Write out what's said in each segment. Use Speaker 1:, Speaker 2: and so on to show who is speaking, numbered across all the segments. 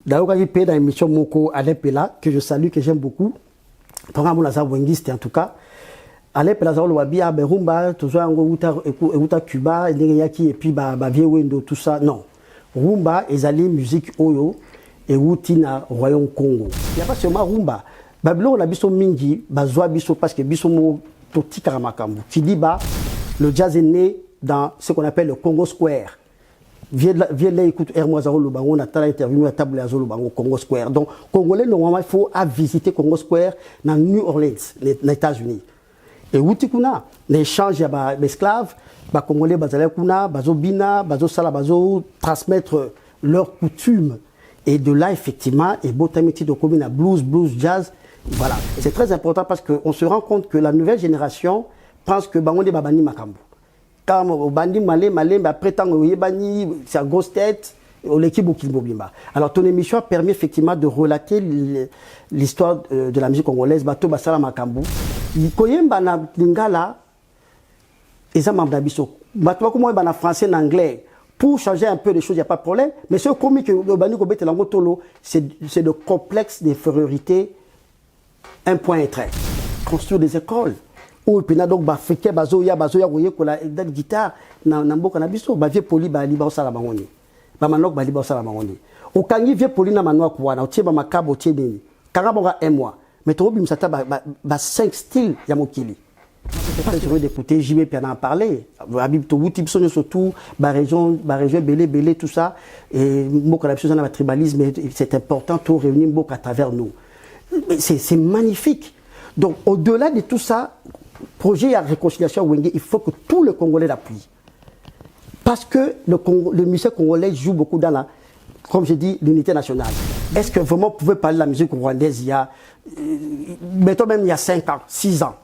Speaker 1: D'ailleurs, il paye dans l'émission Moko Alain Pela, que je salue, que j'aime beaucoup. Programme Lazare Wengiste en tout cas. Alain Pela Zao Loabi, Rumba, tout ça, Uta Cuba, et puis Vieux Wendo, tout ça. Non. Rumba, ezali musique Oyo, et Wutina, Royaume Congo. Il n'y a pas seulement Rumba. Babylon, on a biso mingi, bazwa biso, parce que biso mo toti karamakambu. Qui dit le jazz est né dans ce qu'on appelle le Congo Square. Viens là, écoute, Hermois Zaro Lobango, on a tant interview à table à Zolobango, Congo Square. Donc, Congolais, normalement, il faut visiter Congo Square dans New Orleans, les États-Unis. Et où tu connais, l'échange d'esclaves, les Congolais, bazo bina, bazo sala, bazo transmettre leurs coutumes. Et de là, effectivement, et beau métier de combiner blues, jazz. Voilà. C'est très important parce qu'on se rend compte que la nouvelle génération pense que Bango de Babani Makambu. Quand au bandi malé, mais après tant c'est à grosse tête, on l'équipe au Kilbobimba. Alors ton émission a permis effectivement de relater l'histoire de la musique congolaise, Bato Basala Makambu. Koyemba na lingala, et ça m'a dit, Bato comment en français, en anglais, pour changer un peu les choses, il n'y a pas de problème. Mais ce comique que le bandi Kobete Langotolo, c'est le complexe d'infériorité, un point et trait. Construire des écoles. Ou puis donc africain bazoya voyez que la guitare nambo kanabiso ba vie poli ba liba osala bangoni ba manok ba liba osala bangoni o kangi vie poli na manwa kwa na otie ba makabo otie nini kanga bonga un mois mais to bi msata ba 5 styles ya mokili c'est heureux d'écouter JB puis en parler habib to wuti biso surtout ba région belé tout ça et mboka na biso na tribalisme c'est important tout réunir mboka à travers nous c'est magnifique. Donc au-delà de tout ça, projet à réconciliation Wenge, il faut que tous les Congolais l'appuient. Parce que le musicien congolais joue beaucoup dans la, comme je dis, l'unité nationale. Est-ce que vraiment vous pouvez parler de la musique rwandaise il y a, mettons même il y a 5 ans, 6 ans.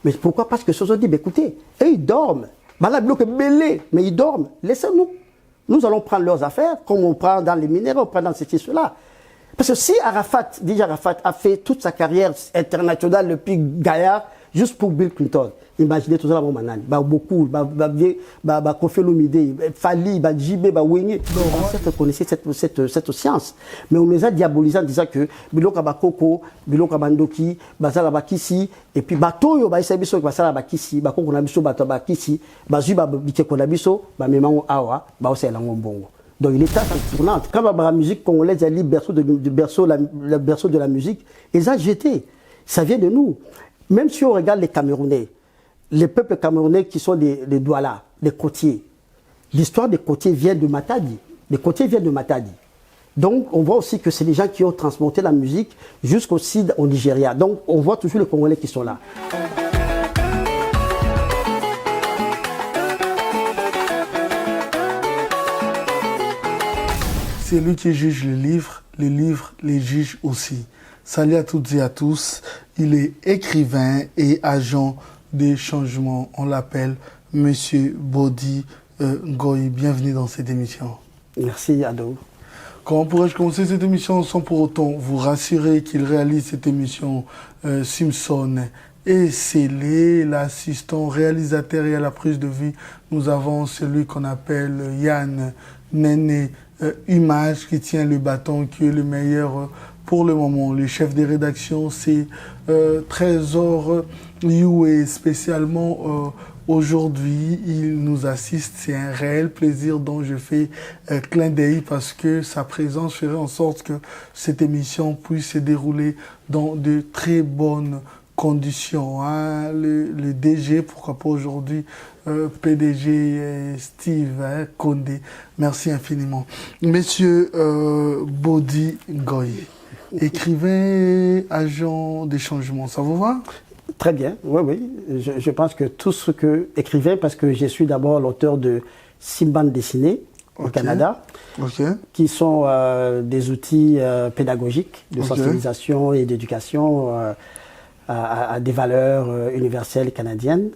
Speaker 1: Mais pourquoi? Parce que ceux qui disent, écoutez, eux ils dorment. Mais ils dorment. Laissez-nous. Nous allons prendre leurs affaires, comme on prend dans les minéraux, on prend dans ceci, cela. Parce que si DJ Arafat a fait toute sa carrière internationale depuis Gaïa, juste pour Bill Clinton, imaginez tout ça, beaucoup, Kofi Olomide, Fali, JB, Wenye. On connaissait cette science. Mais on les a diabolisés en disant que Biloko Bakoko, Biloko Bandoki, Bazala Bakisi, et puis Batoyo, Baïsabiso, Basala Bakisi, Bakoko Nabiso, Batabakisi, Bazuba Bikeko Nabiso, Bamemango Awa, Baosé Langombongo. Donc il est tournante. Quand la musique congolaise a dit le berceau de la musique, ils ont jeté. Ça vient de nous. Même si on regarde les Camerounais, les peuples camerounais qui sont les Douala, les côtiers, l'histoire des côtiers vient de Matadi. Les côtiers viennent de Matadi. Donc on voit aussi que c'est les gens qui ont transporté la musique jusqu'au Sud, au Nigeria. Donc on voit toujours les Congolais qui sont là.
Speaker 2: C'est lui qui juge les livres les juge aussi. Salut à toutes et à tous. Il est écrivain et agent des changements. On l'appelle Monsieur Bodi Ngoyi. Bienvenue dans cette émission.
Speaker 1: Merci Ado.
Speaker 2: Comment pourrais-je commencer cette émission sans pour autant vous rassurer qu'il réalise cette émission Simpson et scellé, l'assistant réalisateur et à la prise de vue, nous avons celui qu'on appelle Yann Néné Image qui tient le bâton, qui est le meilleur pour le moment. Le chef des rédactions, c'est Trésor Youé, spécialement aujourd'hui, il nous assiste. C'est un réel plaisir dont je fais clin d'œil parce que sa présence ferait en sorte que cette émission puisse se dérouler dans de très bonnes conditions. Hein. Le DG, pourquoi pas aujourd'hui, PDG Steve Condé. Merci infiniment. Monsieur Bodi Ngoyi, écrivain, agent des changements, ça vous va?
Speaker 1: Très bien, oui. Je pense que tout ce que écrivain, parce que je suis d'abord l'auteur de 6 bandes dessinées au Canada, qui sont des outils pédagogiques de sensibilisation et d'éducation à des valeurs universelles canadiennes.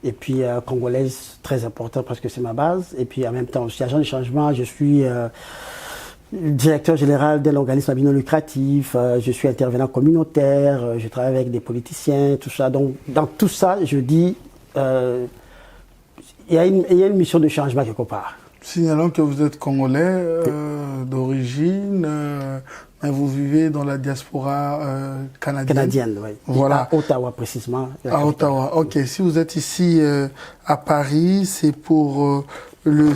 Speaker 1: Et puis congolaise, très important parce que c'est ma base. Et puis en même temps, je suis agent de changement, je suis directeur général d'un organisme à but non lucratif, je suis intervenant communautaire, je travaille avec des politiciens, tout ça. Donc dans tout ça, je dis, il y a une mission de changement quelque part.
Speaker 2: Signalons que vous êtes congolais d'origine, mais vous vivez dans la diaspora canadienne.
Speaker 1: Canadienne, oui.
Speaker 2: Voilà.
Speaker 1: À Ottawa, précisément.
Speaker 2: À Ottawa, ok. Si vous êtes ici à Paris, c'est pour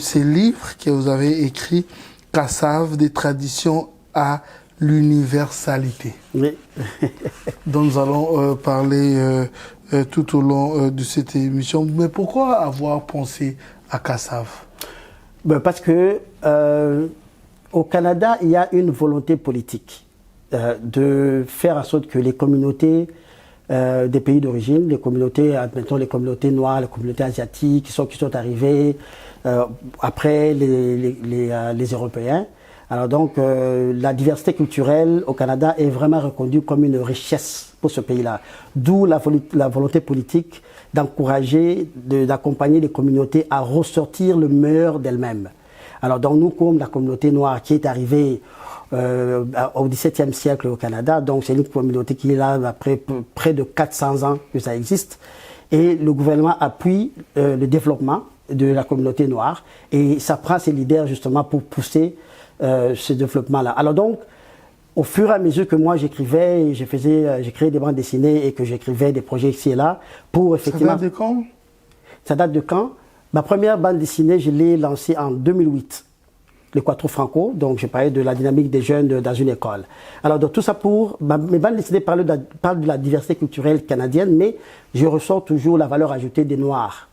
Speaker 2: ces livres que vous avez écrits, Kassav, des traditions à l'universalité.
Speaker 1: Oui.
Speaker 2: dont nous allons parler tout au long de cette émission. Mais pourquoi avoir pensé à Kassav?
Speaker 1: Parce que au Canada, il y a une volonté politique de faire en sorte que les communautés des pays d'origine, les communautés, admettons les communautés noires, les communautés asiatiques qui sont arrivées après les Européens. Alors donc, la diversité culturelle au Canada est vraiment reconnue comme une richesse pour ce pays-là. D'où la volonté politique d'encourager, d'accompagner les communautés à ressortir le meilleur d'elles-mêmes. Alors donc nous, comme la communauté noire qui est arrivée au XVIIe siècle au Canada, donc c'est une communauté qui est là après près de 400 ans que ça existe, et le gouvernement appuie le développement de la communauté noire, et ça prend ses leaders justement pour pousser ce développement-là. Alors donc, au fur et à mesure que moi j'écrivais, j'ai créé des bandes dessinées et que j'écrivais des projets ici et là, pour effectivement...
Speaker 2: Ça date de quand?
Speaker 1: Ça date de quand? Ma première bande dessinée, je l'ai lancée en 2008, le Quattro Franco, donc je parlais de la dynamique des jeunes dans une école. Alors donc tout ça pour... mes bandes dessinées parlent de la diversité culturelle canadienne, mais je ressors toujours la valeur ajoutée des Noirs,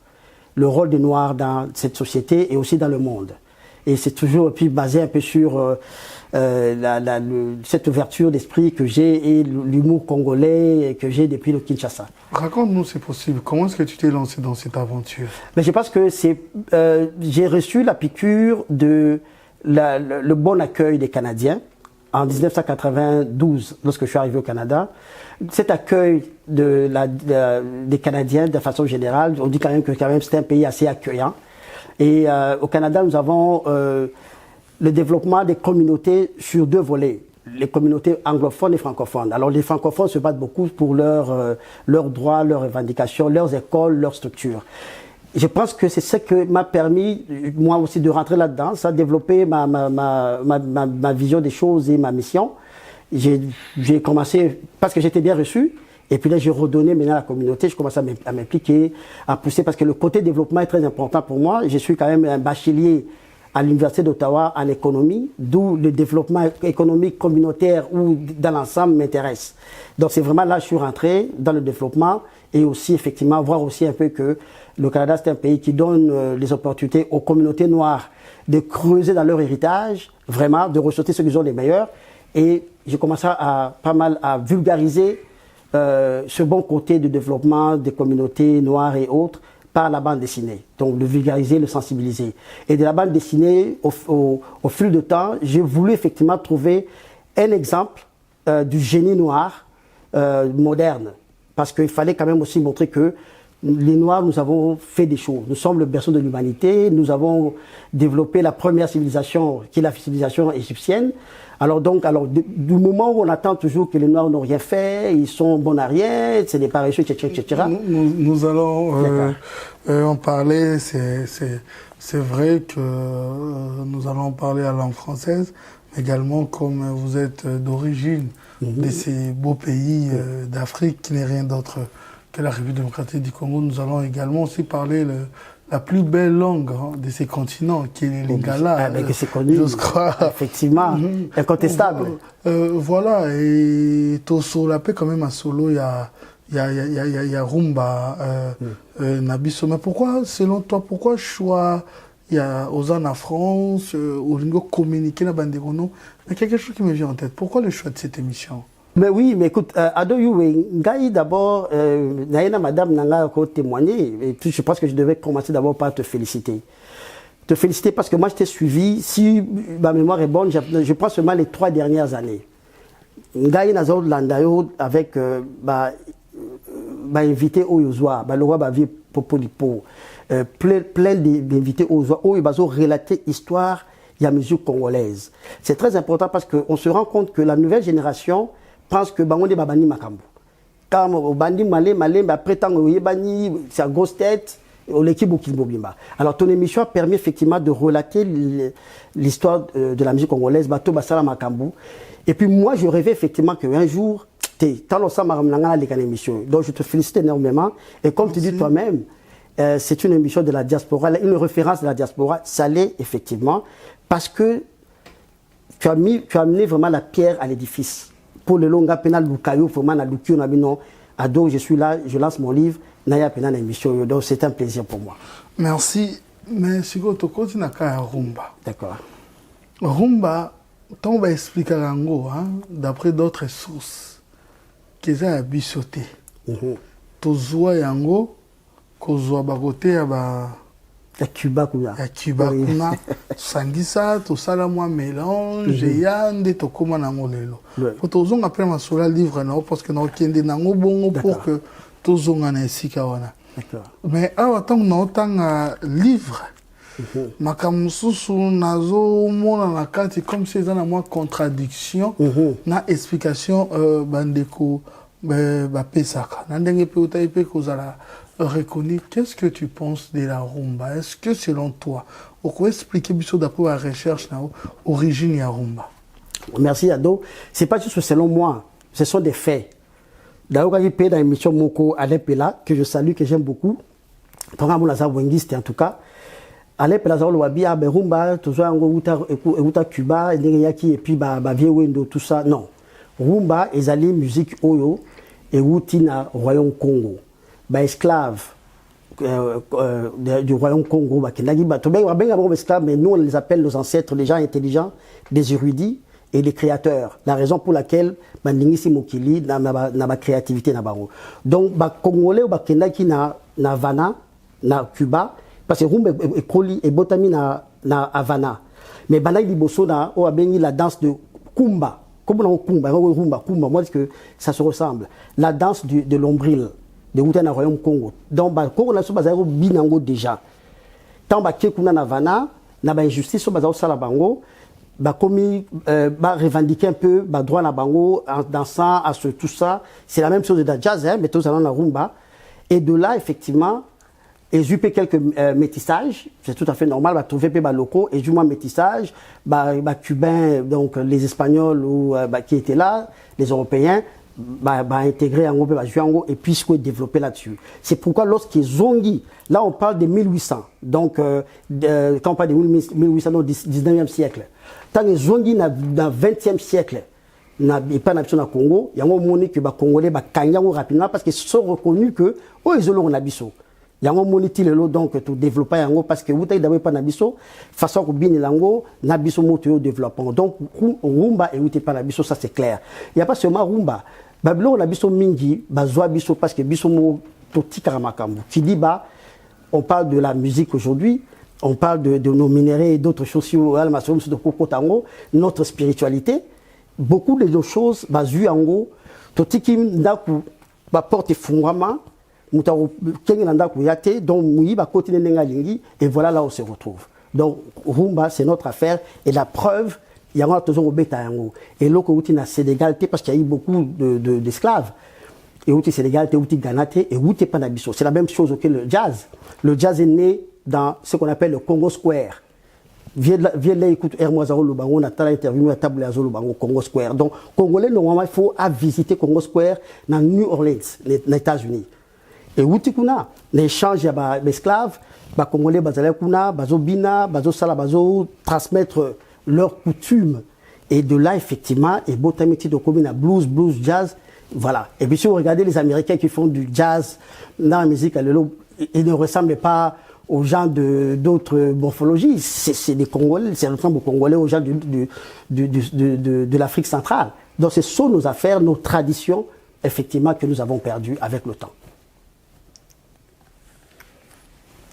Speaker 1: le rôle des Noirs dans cette société et aussi dans le monde. Et c'est toujours puis basé un peu sur cette ouverture d'esprit que j'ai et l'humour congolais que j'ai depuis le Kinshasa.
Speaker 2: Raconte-nous, c'est possible. Comment est-ce que tu t'es lancé dans cette aventure?
Speaker 1: Mais je pense que j'ai reçu la piqûre de le bon accueil des Canadiens en 1992, lorsque je suis arrivé au Canada. Cet accueil des Canadiens, de façon générale, on dit quand même que c'est un pays assez accueillant. Et au Canada, nous avons le développement des communautés sur deux volets, les communautés anglophones et francophones. Alors les francophones se battent beaucoup pour leurs droits, leurs revendications, leurs écoles, leurs structures. Je pense que c'est ce qui m'a permis, moi aussi, de rentrer là-dedans, ça a développé ma vision des choses et ma mission. J'ai commencé, parce que j'étais bien reçu, et puis là, j'ai redonné maintenant à la communauté, je commence à m'impliquer, à pousser, parce que le côté développement est très important pour moi. Je suis quand même un bachelier à l'Université d'Ottawa en économie, d'où le développement économique communautaire ou dans l'ensemble m'intéresse. Donc c'est vraiment là que je suis rentré dans le développement et aussi effectivement voir aussi un peu que le Canada c'est un pays qui donne les opportunités aux communautés noires de creuser dans leur héritage, vraiment de ressortir ceux qui ont les meilleurs. Et j'ai commencé pas mal à vulgariser ce bon côté du développement des communautés noires et autres par la bande dessinée. Donc le vulgariser, le sensibiliser. Et de la bande dessinée, au fil du temps, j'ai voulu effectivement trouver un exemple du génie noir moderne. Parce qu'il fallait quand même aussi montrer que les Noirs, nous avons fait des choses. Nous sommes le berceau de l'humanité. Nous avons développé la première civilisation, qui est la civilisation égyptienne. Alors du moment où on attend toujours que les Noirs n'ont rien fait, ils sont bons à rien, c'est des paresseux, etc.
Speaker 2: Nous allons en parler. C'est vrai que nous allons en parler à langue française, mais également comme vous êtes d'origine de ces beaux pays d'Afrique qui n'est rien d'autre que la République démocratique du Congo, nous allons également aussi parler la plus belle langue de ces continents, qui est le lingala.
Speaker 1: C'est connu, je crois. Effectivement, incontestable.
Speaker 2: Voilà, et Tosso la paix quand même à Solo, il y a Rumba, Nabiso. Mais pourquoi, selon toi, pourquoi choix il y a Ozana France, au lingo communiqué na Banderono? Mais quelque chose qui me vient en tête. Pourquoi le choix de cette émission?
Speaker 1: Mais oui, mais écoute, Ado Yuwe, Ngaï d'abord, Naïna Madame Nanga a témoigné, et puis je pense que je devais commencer d'abord par te féliciter. Te féliciter parce que moi je t'ai suivi, si ma mémoire est bonne, je pense seulement les 3 dernières années. Ngaï Nazor Landayo avec, invité au Yozwa, le roi Bavi Popolipo, plein d'invités au Yozwa, où ils ont relaté l'histoire, il y a mesure congolaise. C'est très important parce qu'on se rend compte que la nouvelle génération pense que Bangonde Babani Makambo. Quand Bandi Malé, mais après tant que c'est à grosse tête, l'équipe Bokimobimba. Alors ton émission a permis effectivement de relater l'histoire de la musique congolaise, Bato Basala Makambu. Et puis moi je rêvais effectivement qu'un jour, émission. Donc je te félicite énormément. Et comme tu dis toi-même, c'est une émission de la diaspora, une référence de la diaspora, ça l'est effectivement, parce que tu as amené vraiment la pierre à l'édifice. Pour le longa pénal Lukayo, vraiment na Lukio Nabino, ado, je suis là, je lance mon livre, Naya pénal émission, donc c'est un plaisir pour moi.
Speaker 2: Merci, mais si tu continues à Rumba.
Speaker 1: D'accord.
Speaker 2: Rumba, on va expliquer d'après d'autres sources, que ça a bichoté. Tozwa yango, kozwa bakote ya ba
Speaker 1: ya Cuba kuna.
Speaker 2: Ya Cuba kuna. Sangisa to sala moi mélange yande to koma nango lelo. Faut tozonga après masula livre na parce que na okende nango bongo pour que tozonga na esika wana.
Speaker 1: D'accord.
Speaker 2: Mais awa tant na otanga livre. Makamususu nazo mona na kati comme si ça na moi contradiction na explication bandeko ba pesaka. Na ndenge pe utaipe kozala reconnu. Qu'est-ce que tu penses de la rumba? Est-ce que selon toi, on peut expliquer biso d'après la recherche na origine ya rumba?
Speaker 1: Merci Ado. C'est pas juste selon moi, ce sont des faits. D'ailleurs, il paye dans l'émission Moko Alain Pela, que je salue, que j'aime beaucoup. Pendant mon azar wengiste en tout cas. Alain Pela Zao Loabi a rumba, toujours en Uta Cuba, et puis ba vieux window tout ça. Non. Rumba ezali musique oyo et na Royaume Congo. Ba esclave du Royaume Congo ba kenagi ba to benga esclave, mais nous on les appelle nos ancêtres, les gens intelligents, des érudits et des créateurs. La raison pour laquelle bandingisi mokili na ba créativité na bango. Donc ba congolais ba kenagi na Havana na Cuba parce que rumba ekoli et botami na Havana. Mais banai liboso na o abengi la danse de kumba. Comme on a rumba, moi je dis que ça se ressemble. La danse de l'ombril, de Outana Royaume Congo. Donc, Congo na so bazaro binango déjà. Tant ba kekuna na Havana, na ba injustice so bazaro sala bango, ba komi ba revendiquer un peu ba droit na bango en dansant à ce tout ça. C'est la même chose de la jazz, hein, mais tous allons na rumba. Et de là effectivement, et j'ai eu quelques métissages, c'est tout à fait normal, bah trouver des locaux et du moins métissage, bah cubains, donc les Espagnols ou qui étaient là, les Européens, intégrer en groupe, et puis se développer là-dessus. C'est pourquoi lorsqu'ils ont dit, là on parle de 1800, donc quand on parle de 1800, donc 19e siècle, tant qu'ils ont dit dans le 20e siècle, et pas nation au Congo, il y a un moment que les Congolais ont rapidement parce qu'ils sont reconnus que, oh ils ont un yango moniti lelo donc to développer yango parce que wutai dawe pa na biso façon ko bini lango na biso moto yo développement donc rumba et wutai pa na biso ça c'est clair. Il y a pas seulement rumba babilo na biso mingi bazwa biso parce que biso mo to tikara makambo qui dit bah on parle de la musique aujourd'hui, on parle de nos minéraux et d'autres choses sur al masom de kokotango, notre spiritualité, beaucoup de choses bazu yango to tikim ndaku ba porte fungama donc et voilà là où on se retrouve. Donc rumba c'est notre affaire et la preuve il y a toujours au bêta et là où il y a Sénégal parce qu'il y a eu beaucoup d'esclaves et où il Sénégal où il Ghana et où il Panabiso. C'est la même chose que le jazz. Le jazz est né dans ce qu'on appelle le Congo Square. Viens là écoute Hermosa Lubango on a tant interview à table Azolo Lubango Congo Square. Donc congolais normalement il faut visiter Congo Square dans New Orleans, les États-Unis. Et Woutikuna, l'échange d'esclaves, les Congolais, bazobina, bazosala, bazo transmettre leurs coutumes. Et de là, effectivement, et botamiti de commune à blues, jazz, voilà. Et puis si vous regardez les Américains qui font du jazz dans la musique, ils ne ressemblent pas aux gens d'autres morphologies. C'est des Congolais, c'est ressemble aux Congolais, aux gens de l'Afrique centrale. Donc ce sont nos affaires, nos traditions, effectivement, que nous avons perdues avec le temps.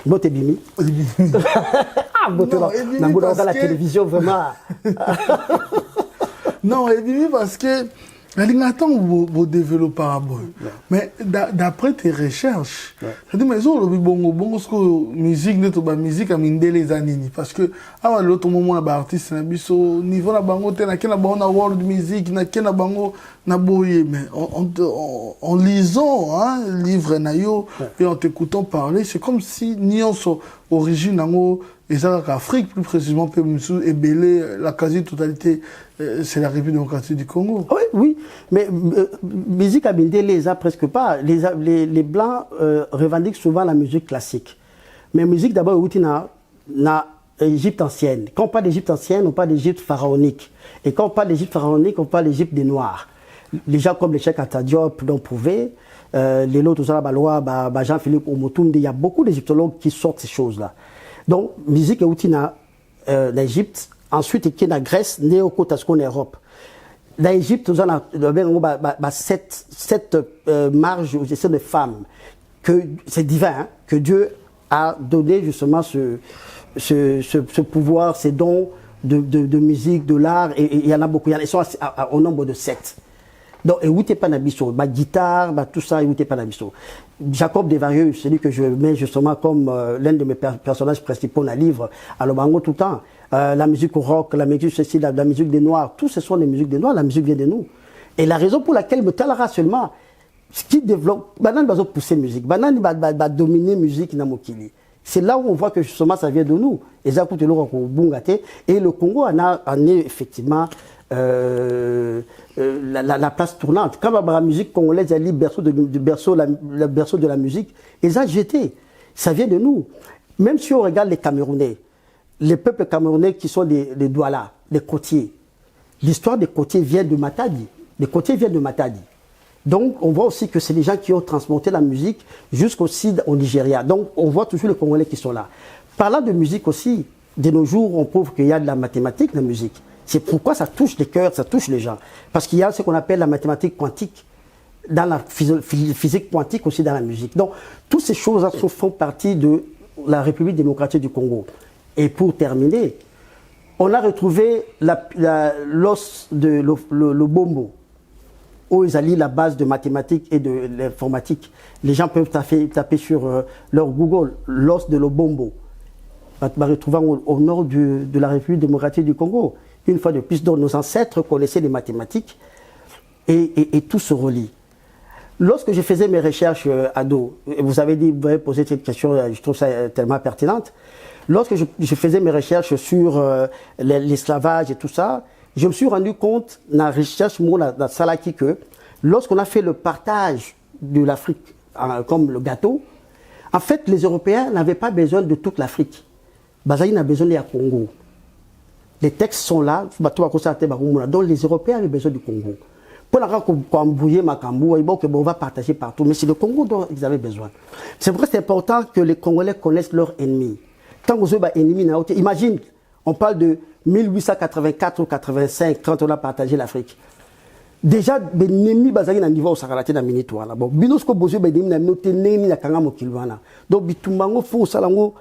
Speaker 1: Boté Bimi. Ah, Boté la télévision, vraiment.
Speaker 2: Non, Bimi parce que Attends, vous développez un bon. Mais d'après tes recherches, c'est-à-dire, mais bon, musique, notre musique, a mindé les années. Parce que, à l'autre moment, on a artiste, au niveau de bango, on a world music, on a bango, na boye. Mais en lisant, hein, livre nayo, et en t'écoutant parler, c'est comme si, nions origine, et ça, l'Afrique, plus précisément, et Bélé, la quasi-totalité, c'est la République démocratique du Congo.
Speaker 1: Oui, oui, mais musique à Bindé les a presque pas. Les Blancs revendiquent souvent la musique classique. Mais musique d'abord, na Égypte ancienne. Quand on parle d'Égypte ancienne, on parle d'Égypte pharaonique. Et quand on parle d'Égypte pharaonique, on parle d'Égypte des Noirs. Les gens comme les Cheikh Anta Diop l'ont prouvé. Les lots, tout ça, Jean-Philippe Omotoumde, il y a beaucoup d'égyptologues qui sortent ces choses-là. Donc, musique est l'Égypte, ensuite il y a la Grèce, néo-côte-ascon Europe. Dans l'Égypte, nous avons sept marges de femmes, que c'est divin, hein, que Dieu a donné justement ce pouvoir, ces dons de musique, de l'art, et il y en a beaucoup, ils sont au nombre de 7. Donc, et où t'es pas nabisso, ma guitare, tout ça, et où t'es pas nabisso. Jacob Desvarieux, celui que je mets justement comme l'un de mes personnages principaux dans le livre, à l'Obango tout le temps. La musique rock, la musique ceci, la musique des Noirs, tout ce sont des musiques des Noirs, la musique vient de nous. Et la raison pour laquelle me talara seulement, ce qui développe, Banane va pousser musique, Banane va dominer musique dans Mokili. C'est là où on voit que justement ça vient de nous. Et ça coûte et le Congo en est effectivement la place tournante. Quand la musique congolaise a dit berceau le berceau de la musique, et ça jeté. Ça vient de nous. Même si on regarde les Camerounais, les peuples camerounais qui sont les Douala, les côtiers, l'histoire des côtiers vient de Matadi. Les côtiers viennent de Matadi. Donc, on voit aussi que c'est les gens qui ont transporté la musique jusqu'aussi au Nigeria. Donc, on voit toujours les Congolais qui sont là. Parlant de musique aussi, de nos jours, on prouve qu'il y a de la mathématique dans la musique. C'est pourquoi ça touche les cœurs, ça touche les gens. Parce qu'il y a ce qu'on appelle la mathématique quantique, dans la physique quantique aussi dans la musique. Donc, toutes ces choses-là font partie de la République démocratique du Congo. Et pour terminer, on a retrouvé l'os de le bombo, où ils allient la base de mathématiques et de l'informatique. Les gens peuvent taper sur leur Google l'os de l'Obombo. On va retrouver au nord de la République démocratique du Congo. Une fois de plus, donc nos ancêtres connaissaient les mathématiques et tout se relie. Lorsque je faisais mes recherches ado, vous avez posé cette question, je trouve ça tellement pertinente. Lorsque je faisais mes recherches sur l'esclavage et tout ça, je me suis rendu compte, dans la recherche, dans Salaki, que lorsqu'on a fait le partage de l'Afrique comme le gâteau, en fait, les Européens n'avaient pas besoin de toute l'Afrique. Bazaï n'a besoin du Congo. Les textes sont là, donc les Européens avaient besoin du Congo. Pour on va partager partout, mais c'est le Congo dont ils avaient besoin. C'est vrai que c'est important que les Congolais connaissent leurs ennemis. Quand vous avez un ennemi, imagine, on parle de 1884 ou 85 quand on a partagé l'Afrique. Déjà, l'ennemi basé dans le niveau où ça a été dans le toile. Bon, binosko bozo bedemi na noté nemi na kanga mokilwana. Donc bitumbango faut salango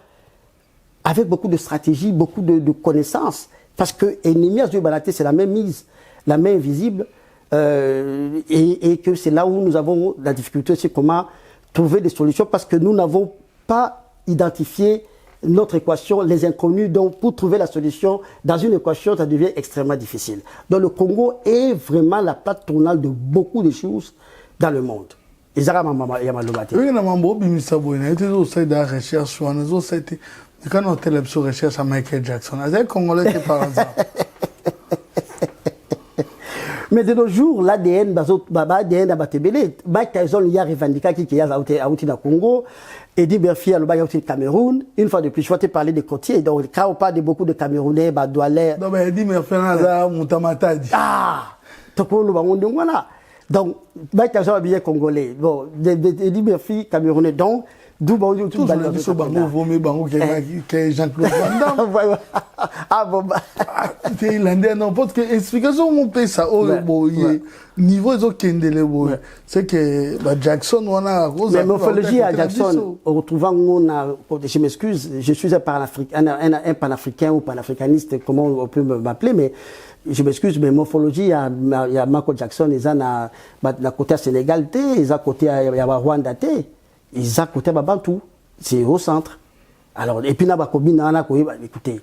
Speaker 1: avec beaucoup de stratégie, beaucoup de connaissances, parce que l'ennemi à ce balaté c'est la même mise, la main invisible, et que c'est là où nous avons la difficulté, c'est comment trouver des solutions, parce que nous n'avons pas identifié notre équation, les inconnus, donc pour trouver la solution dans une équation, ça devient extrêmement difficile. Donc le Congo est vraiment la plaque tournante de beaucoup de choses dans le monde. Et ça,
Speaker 2: oui, recherche, quand on a fait recherche à Michael Jackson, c'est Congolais qui par hasard.
Speaker 1: Mais de nos jours, l'ADN, l'ADN a batébélé. Mike Tyson, il y a revendiqué qu'il y a outil dans le Congo. Eddie Murphy, il y a outil au Cameroun. Une fois de plus, je vais te parler des côtiers. Donc, quand on parle de beaucoup de Camerounais, Doualais.
Speaker 2: Non, mais Eddie Murphy, là, Moutamatadi.
Speaker 1: Ah! Donc, Mike Tyson a bien congolais. Bon, Eddie Murphy, Camerounais. Donc, D'où bon, tout
Speaker 2: le monde dit bango vomé bango qui est Jean-Claude Van Damme.
Speaker 1: Ah bon bah.
Speaker 2: C'est irlandais non parce que explication mon pays ça niveau ils ont kendele c'est que Jackson on a
Speaker 1: mais morphologie à Jackson en retrouvant je m'excuse, je suis un panafricain ou panafricaniste, comment on peut m'appeler, mais je m'excuse, mais morphologie, il y a Michael Jackson, ils ont la côté Sénégal, ils ont côté Rwanda, ils ont côté Babantou, c'est au centre. Alors, et puis là, écoutez,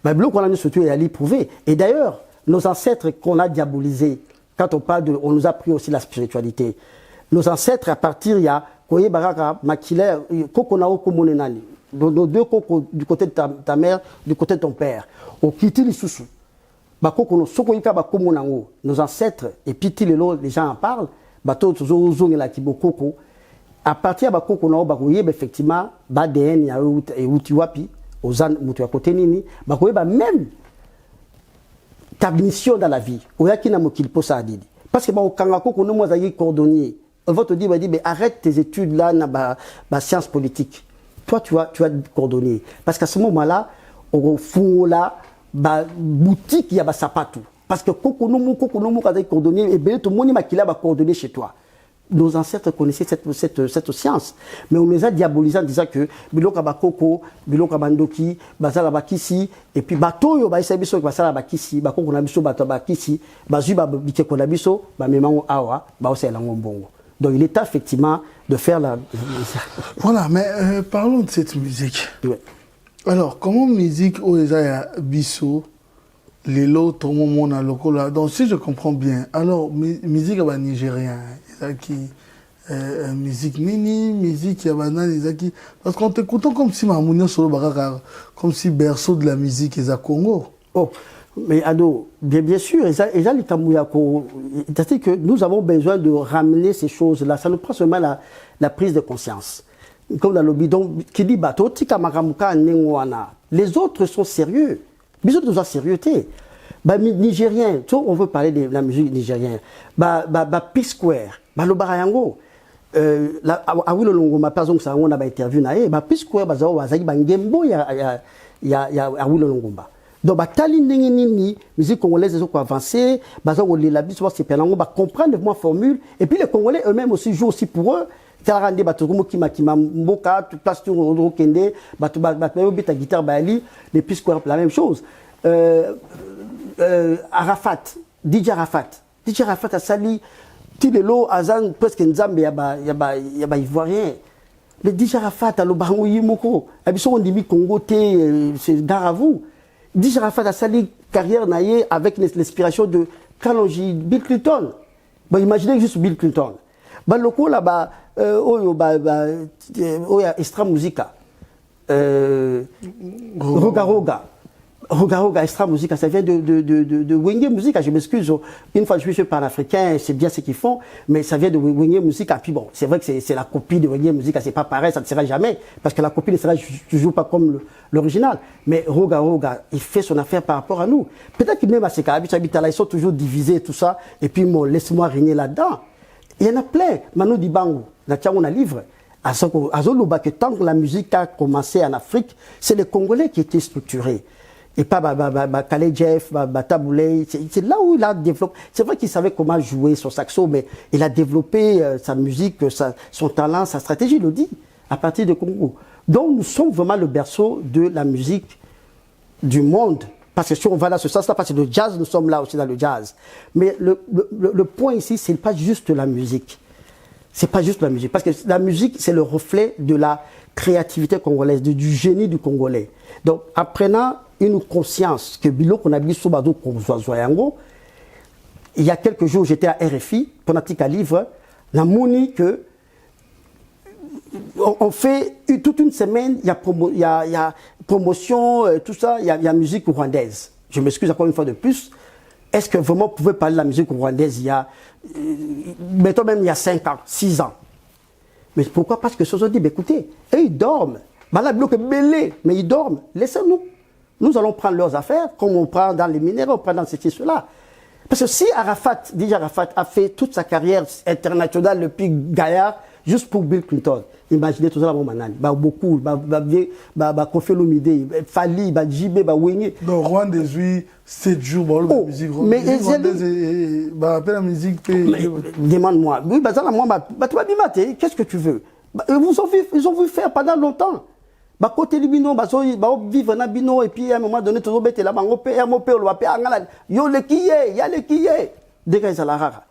Speaker 1: le bloc qu'on a surtout est allé prouver. Et d'ailleurs, nos ancêtres qu'on a diabolisés, quand on parle on nous a pris aussi la spiritualité. Nos ancêtres, à partir, il y a Koye Baraka, Makile, Kokonao Komonenani, nos deux cocos du côté de ta mère, du côté de ton père, au Kiti Lissousou. Nos ancêtres, et puis les gens en parlent, à partir de Bakoko, effectivement, BADN, et Utiwapi, aux an, côté Nini, même ta mission dans la vie, parce que cordonnier, on va te dire, arrête tes études là, dans sciences politiques. Toi, tu vas coordonner. Parce qu'à ce moment-là, au fond là, boutique, il y a sapatou. Parce que kokonomo, quand il coordonné, et bien tout le monde va coordonner chez toi. Nos ancêtres connaissaient cette science. Mais on les a diabolisés en disant que Biloka Bakoko, Biloka Bandoki, Basala Bakisi, et puis Bato, Baïsabiso, Basala Bakisi, Bakoko Nabiso, Bato Bakisi, Bazuba Bikeko Nabiso, Bamemao Awa, Baosé Langombongo. Donc il est temps effectivement de faire la.
Speaker 2: Voilà, mais parlons de cette musique. Ouais. Alors, comment musique Oezaya Bisso, les lots, tout le monde a local. Donc, si je comprends bien, alors, musique nigérien, musique nini, musique yabana, parce qu'on t'écoutant comme si Mamounio Solo Baraka, comme si berceau de la musique est à Congo.
Speaker 1: Oh, mais Ado, bien sûr, c'est-à-dire que nous avons besoin de ramener ces choses-là. Ça nous prend seulement la prise de conscience. Comme dans le bidon, qui dit bateau, les autres sont sérieux. Les autres sont sérieux. Nigérien, on veut parler de la musique nigérienne. P-Square, le Barayango. Awilo Longomba, par exemple, on a interviewé, P-Square, Bangembo, il y a Awilo Longomba. Donc, tali nini, musique congolaise, ils ont avancé, la biso, c'est comprendre les formules, et puis les Congolais eux-mêmes aussi jouent aussi pour eux. Tarande baturumo kima mboka tu place tu rokende batu bita guitare bali les pistes la même chose. Arafat DJ Arafat a sali tilelo azan presque nzambe ya ivoirien. Le DJ Arafat a lo bango yimoko abiso on dit Congo c'est gare à vous. DJ Arafat a sali carrière naie avec l'inspiration de Kalonji Bill Clinton. Imaginez juste Bill Clinton. Loko là-bas, extra musica. Roga extra musica, ça vient de Wenge Musica, je m'excuse. Une fois je suis panafricain, c'est bien ce qu'ils font, mais ça vient de Wenge Musica. Puis bon, c'est vrai que c'est la copie de Wenge Musica, c'est pas pareil, ça ne sera jamais, parce que la copie ne sera toujours pas comme l'original. Mais Roga, il fait son affaire par rapport à nous. Peut-être que même à ces cas, ils sont toujours divisés, tout ça, et puis bon, laisse-moi régner là-dedans. Il y en a plein. Manu Dibango, on a livre. Que tant que la musique a commencé en Afrique, c'est les Congolais qui étaient structurés. Et pas Kale Jeff, Taboulay. C'est là où il a développé. C'est vrai qu'il savait comment jouer son saxo, mais il a développé sa musique, son talent, sa stratégie, il le dit, à partir de Congo. Donc nous sommes vraiment le berceau de la musique du monde. Parce que si on va dans ce sens-là, parce que le jazz, nous sommes là aussi dans le jazz. Mais le point ici, ce n'est pas juste la musique. C'est pas juste la musique. Parce que la musique, c'est le reflet de la créativité congolaise, du génie du Congolais. Donc, apprenant une conscience que Bilo qu'on a dit Sobado Zoyango, il y a quelques jours, j'étais à RFI, pour un petit livre, la moni que on fait toute une semaine, il y a promotion, tout ça, il y a musique rwandaise. Je m'excuse encore une fois de plus. Est-ce que vraiment vous pouvez parler de la musique rwandaise il y a, mettons même il y a 5 ans, 6 ans? Mais pourquoi? Parce que ceux ont dit, écoutez, eux ils dorment. Mais ils dorment. Laissez-nous. Nous allons prendre leurs affaires, comme on prend dans les minéraux, on prend dans ceci, cela. Parce que si DJ Arafat a fait toute sa carrière internationale depuis Gaïa, juste pour Bill Clinton, imaginez tout ça, beaucoup, Kofi Olomide, Fali, Djibé, Wenge.
Speaker 2: Donc, Rwanda, 7 jours, la musique.
Speaker 1: Mais
Speaker 2: la musique.
Speaker 1: Demande-moi. Oui, tu vas bien, qu'est-ce que tu veux? Ils ont vu faire pendant longtemps. Côté libino, vivre dans bino, et puis à un moment donné, tout le monde est là, yo le kiye, ya le kiye. Dégâts à la rare.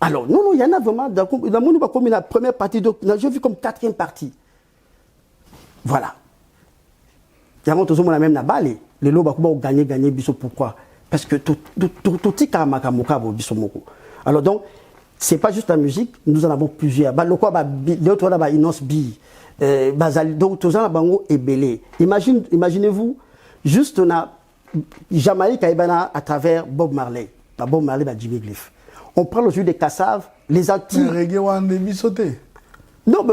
Speaker 1: Alors, non, il y en a vraiment, dans le monde, comme la première partie, j'ai vu comme 4e partie. Voilà. Il y a tout le monde même la balle. Les lots, gagner, biso, pourquoi? Parce que tout est kamakamouka, biso moko. Alors donc, c'est pas juste la musique, nous en avons plusieurs. L'autre, là, Inos Bi. Donc, tout ça, est belé. Imaginez-vous, juste, on a Jamaïque à travers Bob Marley. Bob Marley, Jimmy Cliff. On prend aujourd'hui des cassaves, les Antilles.
Speaker 2: Le reggae ou des bissotés?
Speaker 1: Non,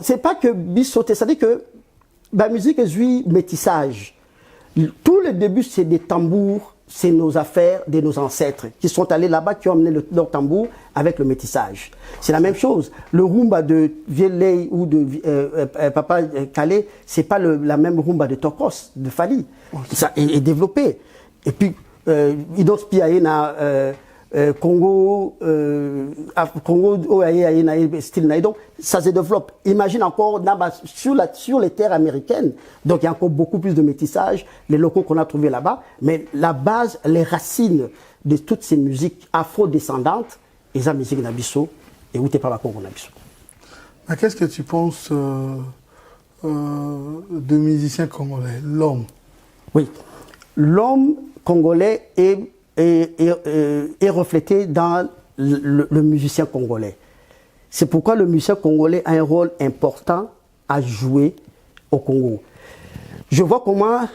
Speaker 1: c'est pas que bissoté, c'est-à-dire que la musique est un métissage. Tout le début, c'est des tambours, c'est nos affaires de nos ancêtres qui sont allés là-bas, qui ont amené leur tambour avec le métissage. C'est la même chose. Le rumba de Vielley ou de Papa Calais, c'est pas la même rumba de Tokos, de Fali. Okay. Ça est développé. Et puis, Idos Piaena, Congo, style. Donc, ça se développe. Imagine encore sur les terres américaines. Donc, il y a encore beaucoup plus de métissage, les locaux qu'on a trouvés là-bas. Mais la base, les racines de toutes ces musiques afro-descendantes, et la musique Nabiso, et où t'es pas Congo Nabiso.
Speaker 2: Mais qu'est-ce que tu penses de musiciens congolais, l'homme?
Speaker 1: Oui. L'homme congolais est reflété dans le musicien congolais. C'est pourquoi le musicien congolais a un rôle important à jouer au Congo. Je vois comment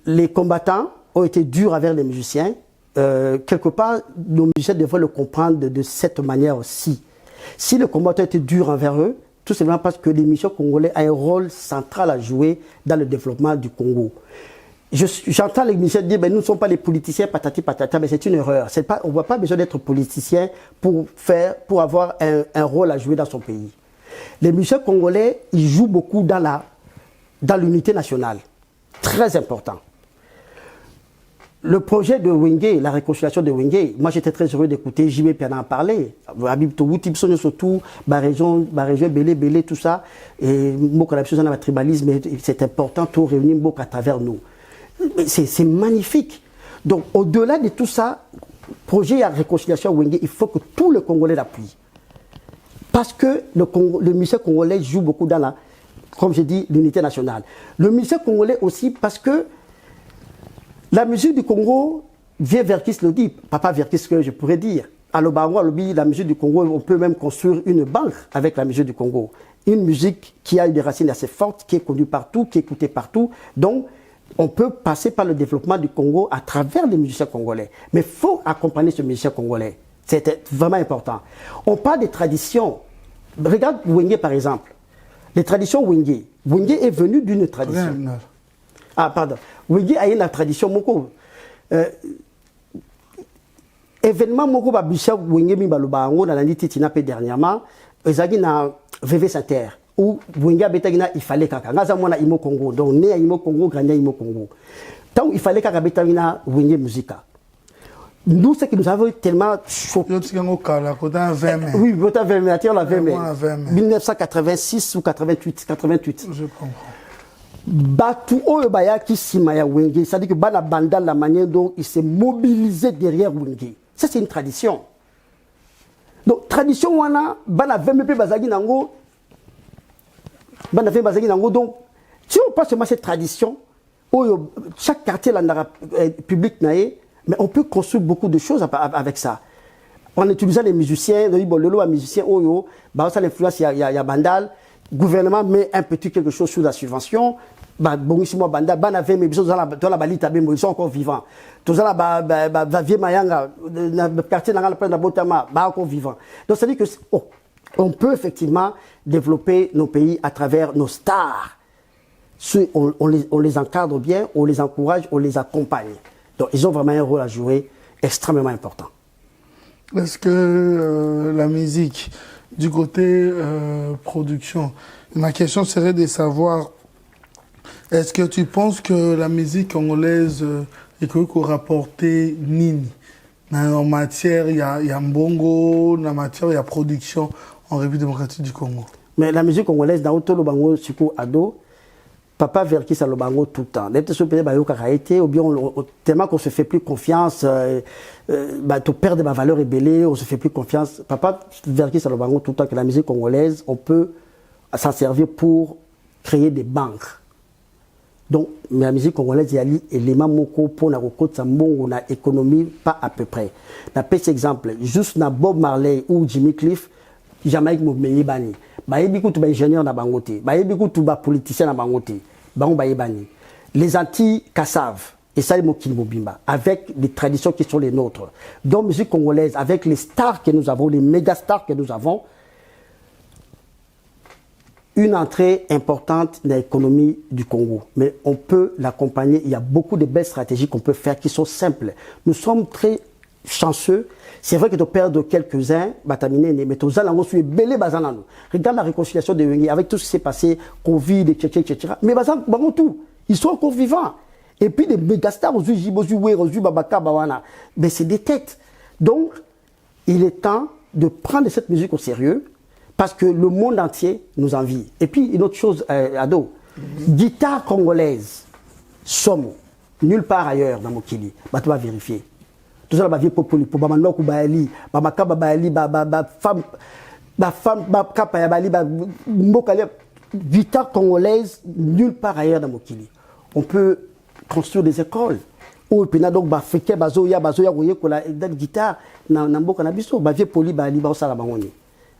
Speaker 1: les combattants ont été durs envers les musiciens. Quelque part, nos musiciens devraient le comprendre de cette manière aussi. Si le combattant était dur envers eux, tout simplement parce que les musiciens congolais ont un rôle central à jouer dans le développement du Congo. J'entends les musiciens dire nous ne sommes pas les politiciens patati patata, mais c'est une erreur. On n'a pas besoin d'être politicien pour avoir un rôle à jouer dans son pays. Les musiciens congolais, ils jouent beaucoup dans l'unité nationale. Très important. Le projet de Wenge, la réconciliation de Wenge, moi j'étais très heureux d'écouter Jimé Piana en parler. Habib Towuti, surtout, ma région Belé, tout ça. Et moi, quand on a le tribalisme, c'est important, tout réunir à travers nous. C'est magnifique. Donc, au-delà de tout ça, projet à réconciliation Wenge, il faut que tout le Congolais l'appuie. Parce que le musicien congolais joue beaucoup dans comme je dis, l'unité nationale. Le musicien congolais aussi parce que la musique du Congo vient Verkis le dit, Papa Verkis que je pourrais dire. À l'Obango, la musique du Congo, on peut même construire une banque avec la musique du Congo. Une musique qui a des racines assez fortes, qui est connue partout, qui est écoutée partout. Donc, on peut passer par le développement du Congo à travers les musiciens congolais. Mais il faut accompagner ce musicien congolais. C'était vraiment important. On parle des traditions. Regarde Wenge par exemple. Les traditions Wenge. Wenge est venu d'une tradition. Ah, pardon. Wenge a une tradition moko. Événement moko ba bisha Wenge mi baluba ngo na landi titina pe dernièrement. Ezagi na VV Saint-Terre. Où Wenge betagina il fallait kaka. Ngaza mwana Imo Congo. Donc né à Imo Congo, grandi à Imo Congo. Tant il fallait kaka betagina Wenge musica. Nous, ce qui nous avait tellement choqué. Oui, 1986 ou 88.
Speaker 2: Je comprends.
Speaker 1: Batou Oyobaya qui simaya Wenge, c'est-à-dire que Bana Banda, la manière dont il s'est mobilisé derrière Wenge. Ça, c'est une tradition. Donc, tradition, wana, Bana VMP Bazagi Nango, Bana VMP Bazagi Nango, donc, si on passe sur cette tradition, chaque quartier public naé, mais on peut construire beaucoup de choses avec ça. En utilisant les musiciens, le musicien, ça l'influence, il y a Bandal, gouvernement met un petit quelque chose sur la subvention, Bonissimo Bandal, Banave, mais ils sont encore vivants. Tous les vieux Mayanga, le quartier de Botama, encore vivants. Donc, ça veut dire qu'on peut effectivement développer nos pays à travers nos stars. On les encadre bien, on les encourage, on les accompagne. Donc, ils ont vraiment un rôle à jouer extrêmement important.
Speaker 2: Est-ce que la musique du côté production. Ma question serait de savoir, est-ce que tu penses que la musique congolaise est rapporter nini en matière, il y a mbongo, en matière, il y a production en République démocratique du Congo?
Speaker 1: Mais la musique congolaise, dans tout le bango, siko ado, papa Verki ça le bango tout le temps. D'être sur pays ou bien tellement qu'on se fait plus confiance, tu perds ma valeur ébellée, on se fait plus confiance. Papa Verki ça le bango tout le temps que la musique congolaise, on peut s'en servir pour créer des banques. Donc, la musique congolaise, il y a des éléments moko pour la mbongo na économie, pas à peu près. Na petit exemple, juste na Bob Marley ou Jimmy Cliff, Jamaïque m'a bani. Bayebi kutu ba ingénieur na bangote, bayebi kutu ba politicien na bangote, bango bayebani. Les Antilles Kassav et ça les mokini mobimba avec des traditions qui sont les nôtres. Donc, musique congolaise, avec les stars que nous avons, les méga stars que nous avons, une entrée importante dans l'économie du Congo. Mais on peut l'accompagner. Il y a beaucoup de belles stratégies qu'on peut faire qui sont simples. Nous sommes très chanceux. C'est vrai que de perdre quelques-uns, mais tous les belé bazanano. Regarde la réconciliation de Wengi avec tout ce qui s'est passé, Covid, etc. Mais bazan, tout. Ils sont encore vivants. Et puis des mégastars, mais c'est des têtes. Donc, il est temps de prendre cette musique au sérieux. Parce que le monde entier nous envie. Et puis, une autre chose, Ado, guitare congolaise, somme, nulle part ailleurs dans Mokili. Tu vas vérifier. Tout ça, va vivre pour Bamanok ou Baali, Bamakaba Baali, femme, Kapa Yabali, guitare congolaise, nulle part ailleurs dans Mokili. On peut construire des écoles. Ou puis, donc, Africain, Bazoya, Roye, la guitare, Nambo Kanabiso, Bavie Poli, Baali, Baosala Bangoni.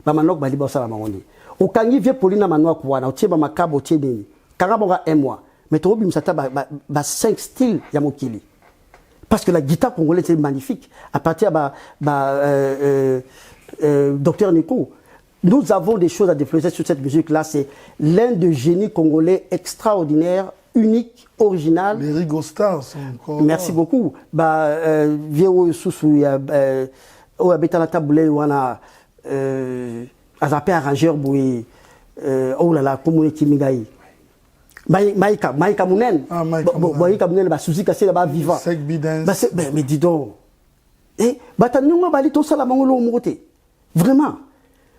Speaker 1: Bamanok bali bosa la mangondi. Okangi vie polina manwa kuwana, otie ba makabo otie nini. Kangabonga un mois. Mais to bimsata ba 5 styles ya mokili. Parce que la guitare congolaise est magnifique. À partir Docteur Nico, nous avons des choses à développer sur cette musique là, c'est l'un des génies congolais extraordinaire, unique, original.
Speaker 2: Les Rigostar sont encore.
Speaker 1: Merci beaucoup. Vieux Soussou ya o habita la table wana azapé arrangeur boui oh là là comment est Migaï Maïka Mounen Maïka Mounen ba souci cassé là-bas vivant
Speaker 2: Sec Bidens
Speaker 1: mais dis donc et batanunga bali to sala mangolo moté vraiment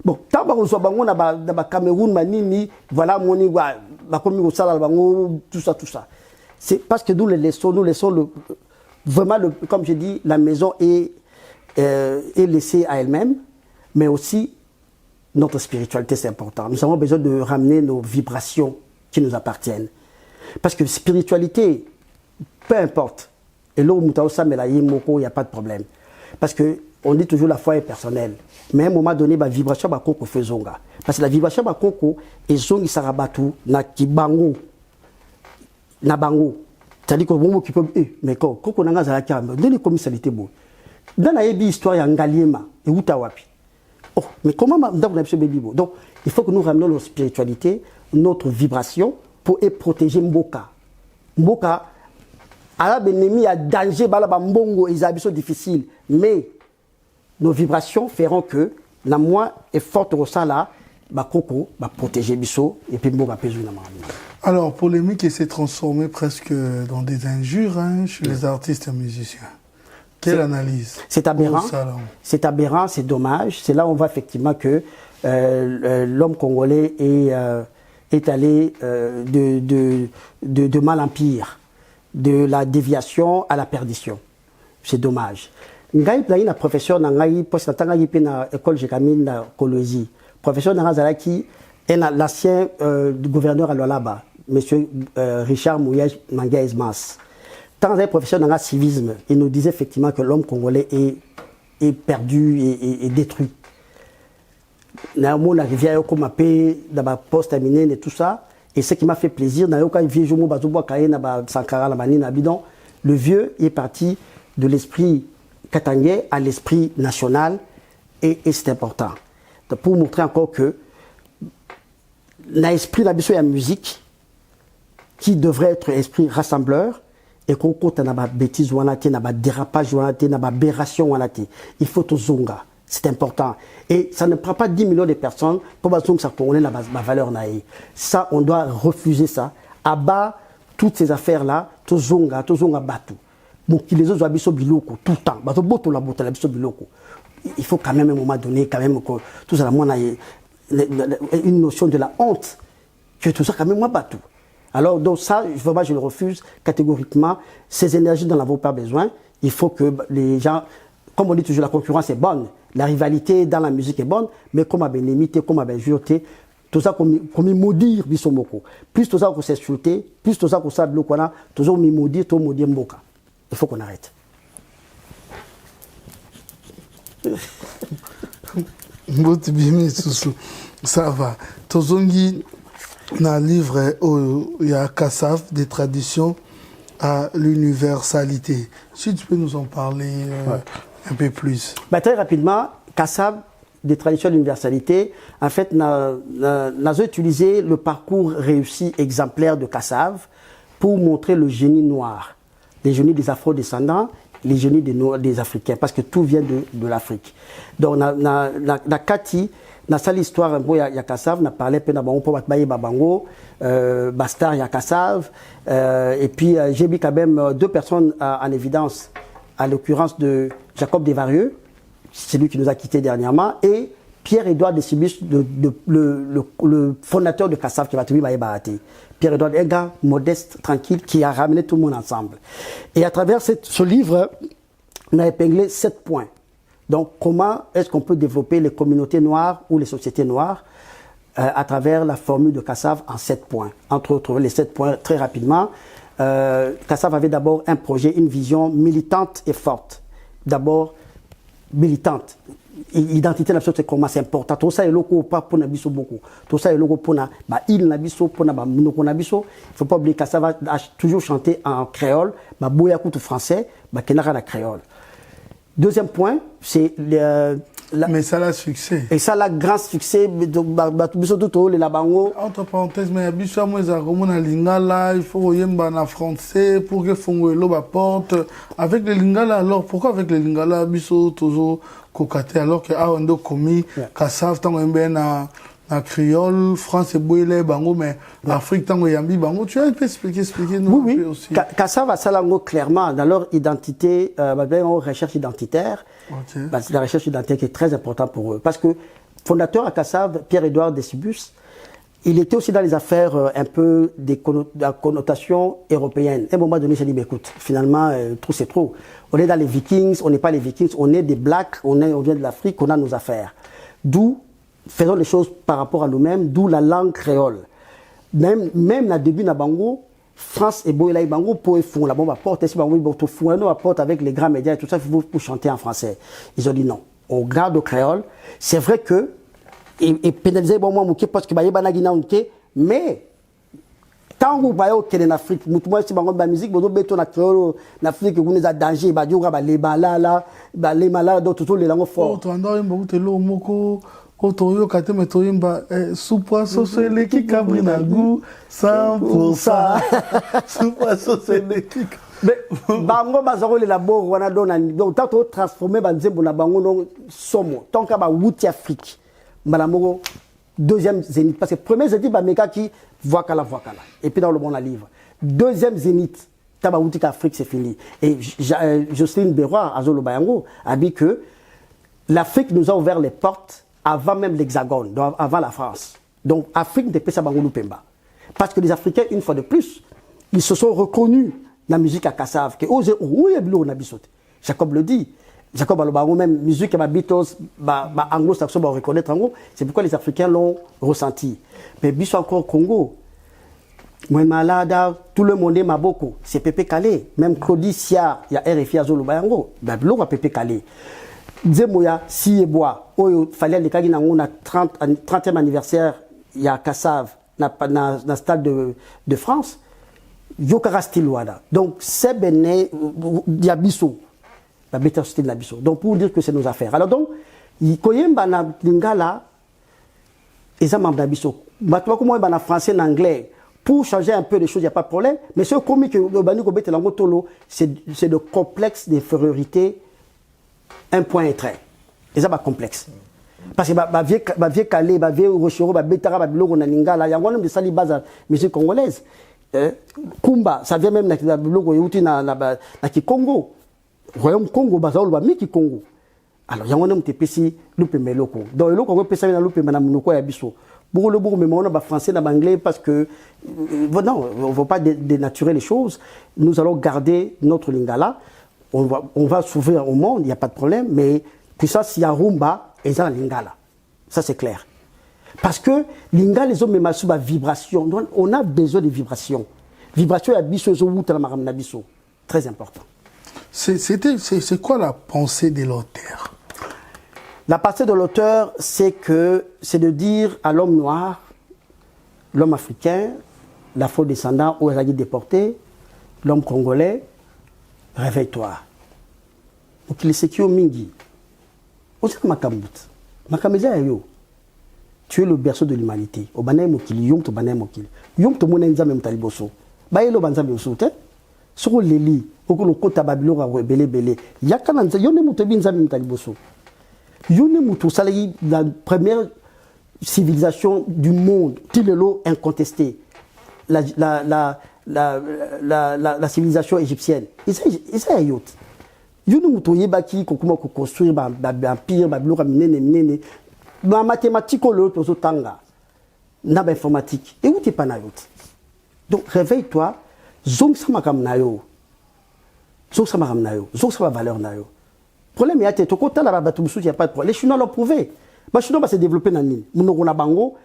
Speaker 1: bon tant ba reçoit bango na ba Cameroun manini voilà moni ba komi ko sala bango tout ça c'est parce que nous laissons vraiment comme je dis la maison est laissée à elle-même. Mais aussi, notre spiritualité, c'est important. Nous avons besoin de ramener nos vibrations qui nous appartiennent. Parce que spiritualité, peu importe, et là où il n'y a pas de problème. Parce qu'on dit toujours la foi est personnelle. Mais à un moment donné, la vibration est koko fait zonga. Parce que la vibration est koko, et zongi sarabatu, na kibango, na bango. C'est-à-dire que bon qui peut, mais koko nanga zalaka, donne comme ça l'était beau. Dans la histoire, il y a un galiema, et utawapi. Oh, mais comment donc, il faut que nous ramenions notre spiritualité, notre vibration pour protéger Mboka. Mboka, à l'ennemi, il y a danger, mbongo, ils sont difficiles. Mais nos vibrations feront que la moins est forte au sein là, Koko va protéger Bisso et puis Mboka péjou na marine.
Speaker 2: Alors, polémique et s'est transformée presque dans des injures chez les artistes et musiciens. Quelle analyse?
Speaker 1: C'est aberrant. C'est aberrant, c'est dommage. C'est là où on voit effectivement que l'homme congolais est allé de mal en pire, de la déviation à la perdition. C'est dommage. Ngai na professeur na ngai poste tanga yipe na école Jekamine na Kolwezi. Professeur na Zalaki est l'ancien gouverneur à Lualaba, monsieur Richard Mouyej Mangaez Mas. Tant que professeur dans le civisme, il nous disait effectivement que l'homme congolais est perdu et détruit. La rivière comme un peu dans ma poste terminée et tout ça, et ce qui m'a fait plaisir, le vieux est parti de l'esprit katangais à l'esprit national et c'est important. Donc, pour montrer encore que l'esprit de la musique, qui devrait être esprit rassembleur, et qu'on compte na ba bêtise wanate na ba dérapage wanate na ba aberration wanate il faut to zonga C'est important. Et ça ne prend pas 10 millions de personnes pour que ça connaît la valeur naïe. Ça, on doit refuser ça. Abat toutes ces affaires-là, tozonga batu. Donc, les autres habitent biloko tout le temps. Il faut quand même, à un moment donné, quand même, que tout ça, une notion de la honte. Que tout ça, quand même, moi, batu. Alors, donc ça, vraiment, je le refuse catégoriquement. Ces énergies dont nous n'avons pas besoin. Il faut que les gens, comme on dit toujours, la concurrence est bonne. La rivalité dans la musique est bonne, mais comme à bénémité, comme à béjureté, tout ça comme maudire bisomoko. Plus tout ça qu'on s'insulter, plus tout ça qu'on s'abloque, toujours maudire, tout maudire mboka. Il faut qu'on arrête.
Speaker 2: Ça va. Tozongi, dans un livre, il y a Kassav, des traditions à l'universalité. Si tu peux nous en parler un peu plus.
Speaker 1: Très rapidement, Kassav, des traditions à l'universalité, en fait, nous avons utilisé le parcours réussi exemplaire de Kassav pour montrer le génie noir, les génies des afro-descendants, les génies des Africains, parce que tout vient de l'Afrique. Donc, na Kati, na ça l'histoire un peu il y a Kassav, na parlé peu na bango pour battre babango, Bastard il y a Kassav, et puis j'ai mis quand même deux personnes en évidence, à l'occurrence de Jacob Desvarieux, c'est lui qui nous a quittés dernièrement, et Pierre-Édouard Décibus, le fondateur de Kassav qui va trouver Baïbaate. Pierre-Édouard, un gars modeste, tranquille, qui a ramené tout le monde ensemble. Et à travers ce livre, on a épinglé 7 points. Donc, comment est-ce qu'on peut développer les communautés noires ou les sociétés noires à travers la formule de Kassav en 7 points. Entre autres, les 7 points, très rapidement. Kassav avait d'abord un projet, une vision militante et forte. D'abord, militante. Identité nationale, c'est comment c'est important. Tout ça est loco pas pour nabiso beaucoup. Tout ça est loco pour na il nabiso pour na munoko nabiso. Il faut pas oublier que ça va toujours chanter en créole, ba boya coutu français, ba kenara la créole. Deuxième point, c'est
Speaker 2: mais ça a succès.
Speaker 1: Et ça a grand succès.
Speaker 2: Entre parenthèses, mais il faut en français pour que Fongoelo porte. Avec les lingala, alors pourquoi avec les lingala, biso toujours cocaté alors que Aondo commis, Kassav, tant en créole, France et Bouélé, Bango, mais l'Afrique, tant Yambi, Bango, tu as un peu expliqué nous
Speaker 1: oui,
Speaker 2: aussi.
Speaker 1: Kassav a ça clairement dans leur identité, recherche identitaire. Okay. La recherche identitaire qui est très importante pour eux. Parce que fondateur à Kassav, Pierre-Édouard Décibus, il était aussi dans les affaires un peu de connotation européenne. À un moment donné, j'ai dit, écoute, finalement, trop c'est trop. On est dans les Vikings, on n'est pas les Vikings, on est des Blacks, on vient de l'Afrique, on a nos affaires. D'où faisons les choses par rapport à nous-mêmes, d'où la langue créole. Même au début de Bango, France et Boïla Bango pour font la bombe à porte, si Bango pour font à porte avec les grands médias et tout ça, pour chanter en français. Ils ont dit non, on garde au créole. C'est vrai que et pénaliser bon moi parce que baye banagina mais tant que baye au en Afrique, moi si Bango ba musique, bodo beto na créole, en Afrique vous nous a danger, ba dioga ba les balala, ba les malades toutes les langues fortes.
Speaker 2: Otoyo kate metoyimba supwa sosele ki kabrina gu 100%. Supwa sosele ki.
Speaker 1: Mais bango bazaro le labo wana dona donc tant to transformer banzembo na bango non somo tant ka ba wuti Afrique malamogo deuxième zénith parce que premier zénith ba meka qui voit kala et puis dans le bon la livre deuxième zénith ta ba wuti Afrique c'est fini et Jocelyne Berroy Azolo Bayango a dit que l'Afrique nous a ouvert les portes avant même l'Hexagone, avant la France. Donc, Afrique de Pessa Bangolou Pemba. Parce que les Africains, une fois de plus, ils se sont reconnus dans la musique à Kassav. Jacob le dit. Jacob a même musique à Beatles, anglo-saxon, va reconnaître en gros. C'est pourquoi les Africains l'ont ressenti. Mais bis encore Congo. Moi, malade, tout le monde est Maboko. C'est Pépé Calais. Même Claudie Sia, il y a RFI Azolo Bayango. Bablo va Pépé Calais. Zemoya, si et bois, il fallait les Kagina, on a 30e anniversaire, il y a Kassav, dans le stade de France, Yokara Stilouada. Donc, c'est Bené, Diabiso, la better style de l'Abisso. Donc, pour dire que c'est nos affaires. Alors, donc, il y a un lingala, et ça m'a d'Abisso. Maintenant, comment il y a un français, en anglais, pour changer un peu les choses, il n'y a pas de problème. Mais ce comique, c'est le complexe d'infériorité. Un point et trait. Et ça va complexe. Parce que va vieux Calais, va vieux Rochero, va Betara, va Biloko na Lingala, il y a même des sali base musique congolaise. Kumba, ça vient même na Biloko Youti na Congo. Royaume Congo, Bazaol, va Miki Congo. Alors, il y a un homme qui est loupé mes locaux. Donc, le loco, on peut penser à loupé madame Mounoko et Abisso. Beaucoup le mais on a français, on a anglais parce que non, on ne va pas dénaturer les choses. Nous allons garder notre lingala. On va s'ouvrir au monde, il n'y a pas de problème, mais puis ça, s'il y a rumba, et ça, lingala. Ça, c'est clair. Parce que lingala, les hommes, même sous la vibration, on a besoin de vibrations. Vibration, Abisso, Abisso. Très important.
Speaker 2: C'est quoi la pensée de l'auteur?
Speaker 1: La pensée de l'auteur, c'est de dire à l'homme noir, l'homme africain, l'afro-descendant ou les déporté, l'homme congolais, réveille-toi. Mingi. Tu es le berceau de l'humanité. Sur les lits, la première civilisation du monde, Tilelo incontesté, la civilisation égyptienne. C'est un yacht. Nous avons construire un empire, un mathématique, informatique. Et où tu pas donc réveille-toi, zong sama kam nayo. Zong sama kam nayo, zong sama valeur nayo. Problème est que il n'y a pas de problème. Les Chinois l'ont prouvé. Les Chinois vont se développer dans l'île. Nous avons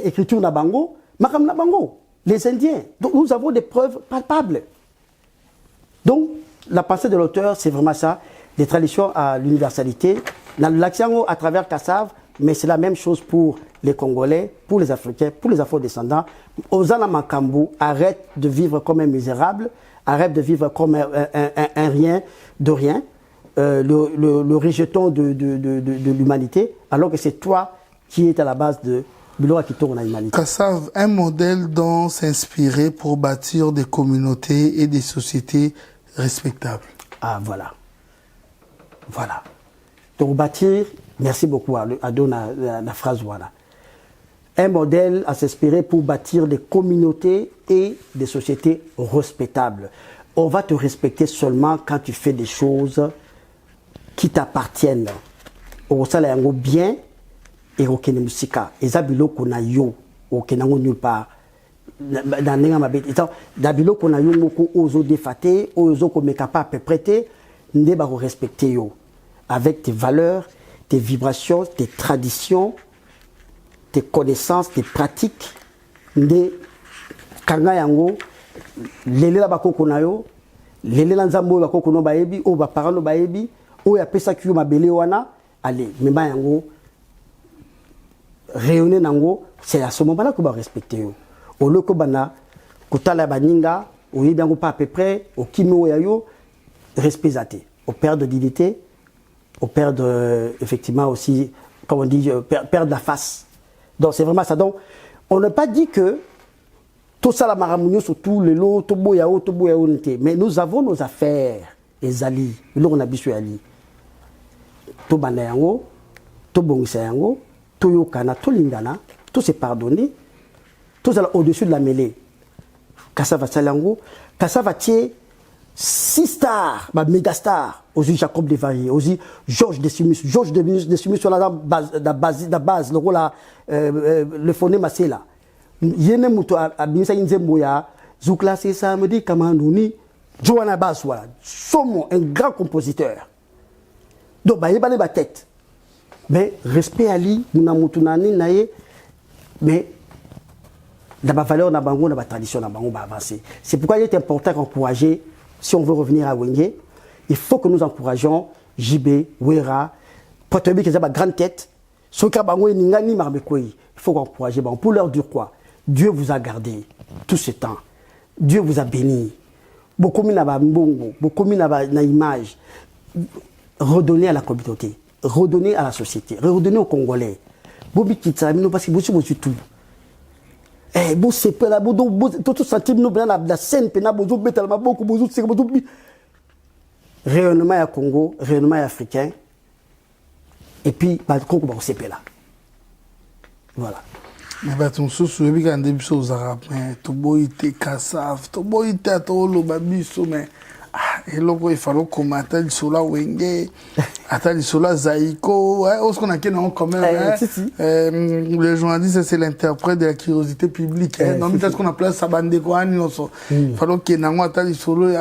Speaker 1: écriture na bango, makam na bango. Les Indiens. Donc nous avons des preuves palpables. Donc la pensée de l'auteur, c'est vraiment ça, des traditions à l'universalité. L'action à travers Kassav, mais c'est la même chose pour les Congolais, pour les Africains, pour les Afro-descendants. Ozana Makambu, arrête de vivre comme un misérable, arrête de vivre comme un rien de rien. Le rejeton de l'humanité, alors que c'est toi qui es à la base de l'Oa qui tourne à l'humanité.
Speaker 2: Kassav, un modèle dont s'inspirer pour bâtir des communautés et des sociétés respectables.
Speaker 1: Ah, voilà. Voilà. Donc, bâtir, merci beaucoup à la phrase, voilà. Un modèle à s'inspirer pour bâtir des communautés et des sociétés respectables. On va te respecter seulement quand tu fais des choses qui t'appartiennent. Au salaire bien et au kene musika. Et zabilo kona yo au kenango nulle part. Dans nenga mabete. Zabilo kona yo moko ozo défaté, ozo ko mekapa prêter, ndeba ko respecter yo avec tes valeurs, tes vibrations, tes traditions, tes connaissances, tes pratiques. Nde kanga yango lele la bako kona yo, lele la nzambo bako kono baebi o ba parano baebi. Ou ya pesa kiyo mabele wana, allez, mema yango, rayonner nango, c'est à ce moment-là qu'on va respecter yo. Au lieu que bana, kutala baninga, ou yebiango pas à peu près, au kimo yayo, respect zate. Au père de dignité, au père de, effectivement aussi, comme on dit, père de la face. Donc c'est vraiment ça. Donc, on n'a pas dit que tout ça la maramounio sur tout le lot, tout boyao, mais nous avons nos affaires, les alliés, nous on a bisu ali. To banda yango, to bongisa yango, to yokana, to lingana, to se pardonner, to zala au-dessus de la mêlée. Kassav Salango, Kassav Tier, 6 stars, méga stars, aussi Jacob Devary, aussi Georges Decimus sur la base, le rôle le phonème assez là. Yene muto abimisa inzemboya, Zoukla c'est ça me dit Kamanouni, Johanna Baswa, Somo, un grand compositeur. Donc, il y a la tête. Mais, respect à lui, mais, la valeur, la tradition, va avancer. C'est pourquoi il est important d'encourager, si on veut revenir à Wenge, il faut que nous encourageons JB, Wera, Potobi, qui a une grande tête, il faut encourager, pour leur dire quoi? Dieu vous a gardé tout ce temps. Dieu vous a béni. Beaucoup de image. Redonner à la communauté, redonner à la société, redonner aux Congolais. Bobi Kitsa, parce que vous avez tout. Eh, vous c'est pas là, tout sentir nous la scène, pena bozo betalma beaucoup bozo c'est bozo. Rayonnement à Congo, rayonnement africain. Et puis, bah, on s'est là. Voilà.
Speaker 2: Mais bah, ton sous le big en début aux arabes, mais tout beau était cassave, tout beau était à tout le babiso, mais et là il fallait qu'on m'attende sur la wenge, attendre sur la zaïko, ouais, on se connaît quand même, les journalistes c'est l'interprète de la curiosité publique, non mais qu'est-ce qu'on appelle ça bande quoi, non so, il fallait qu'on ait attendre sur le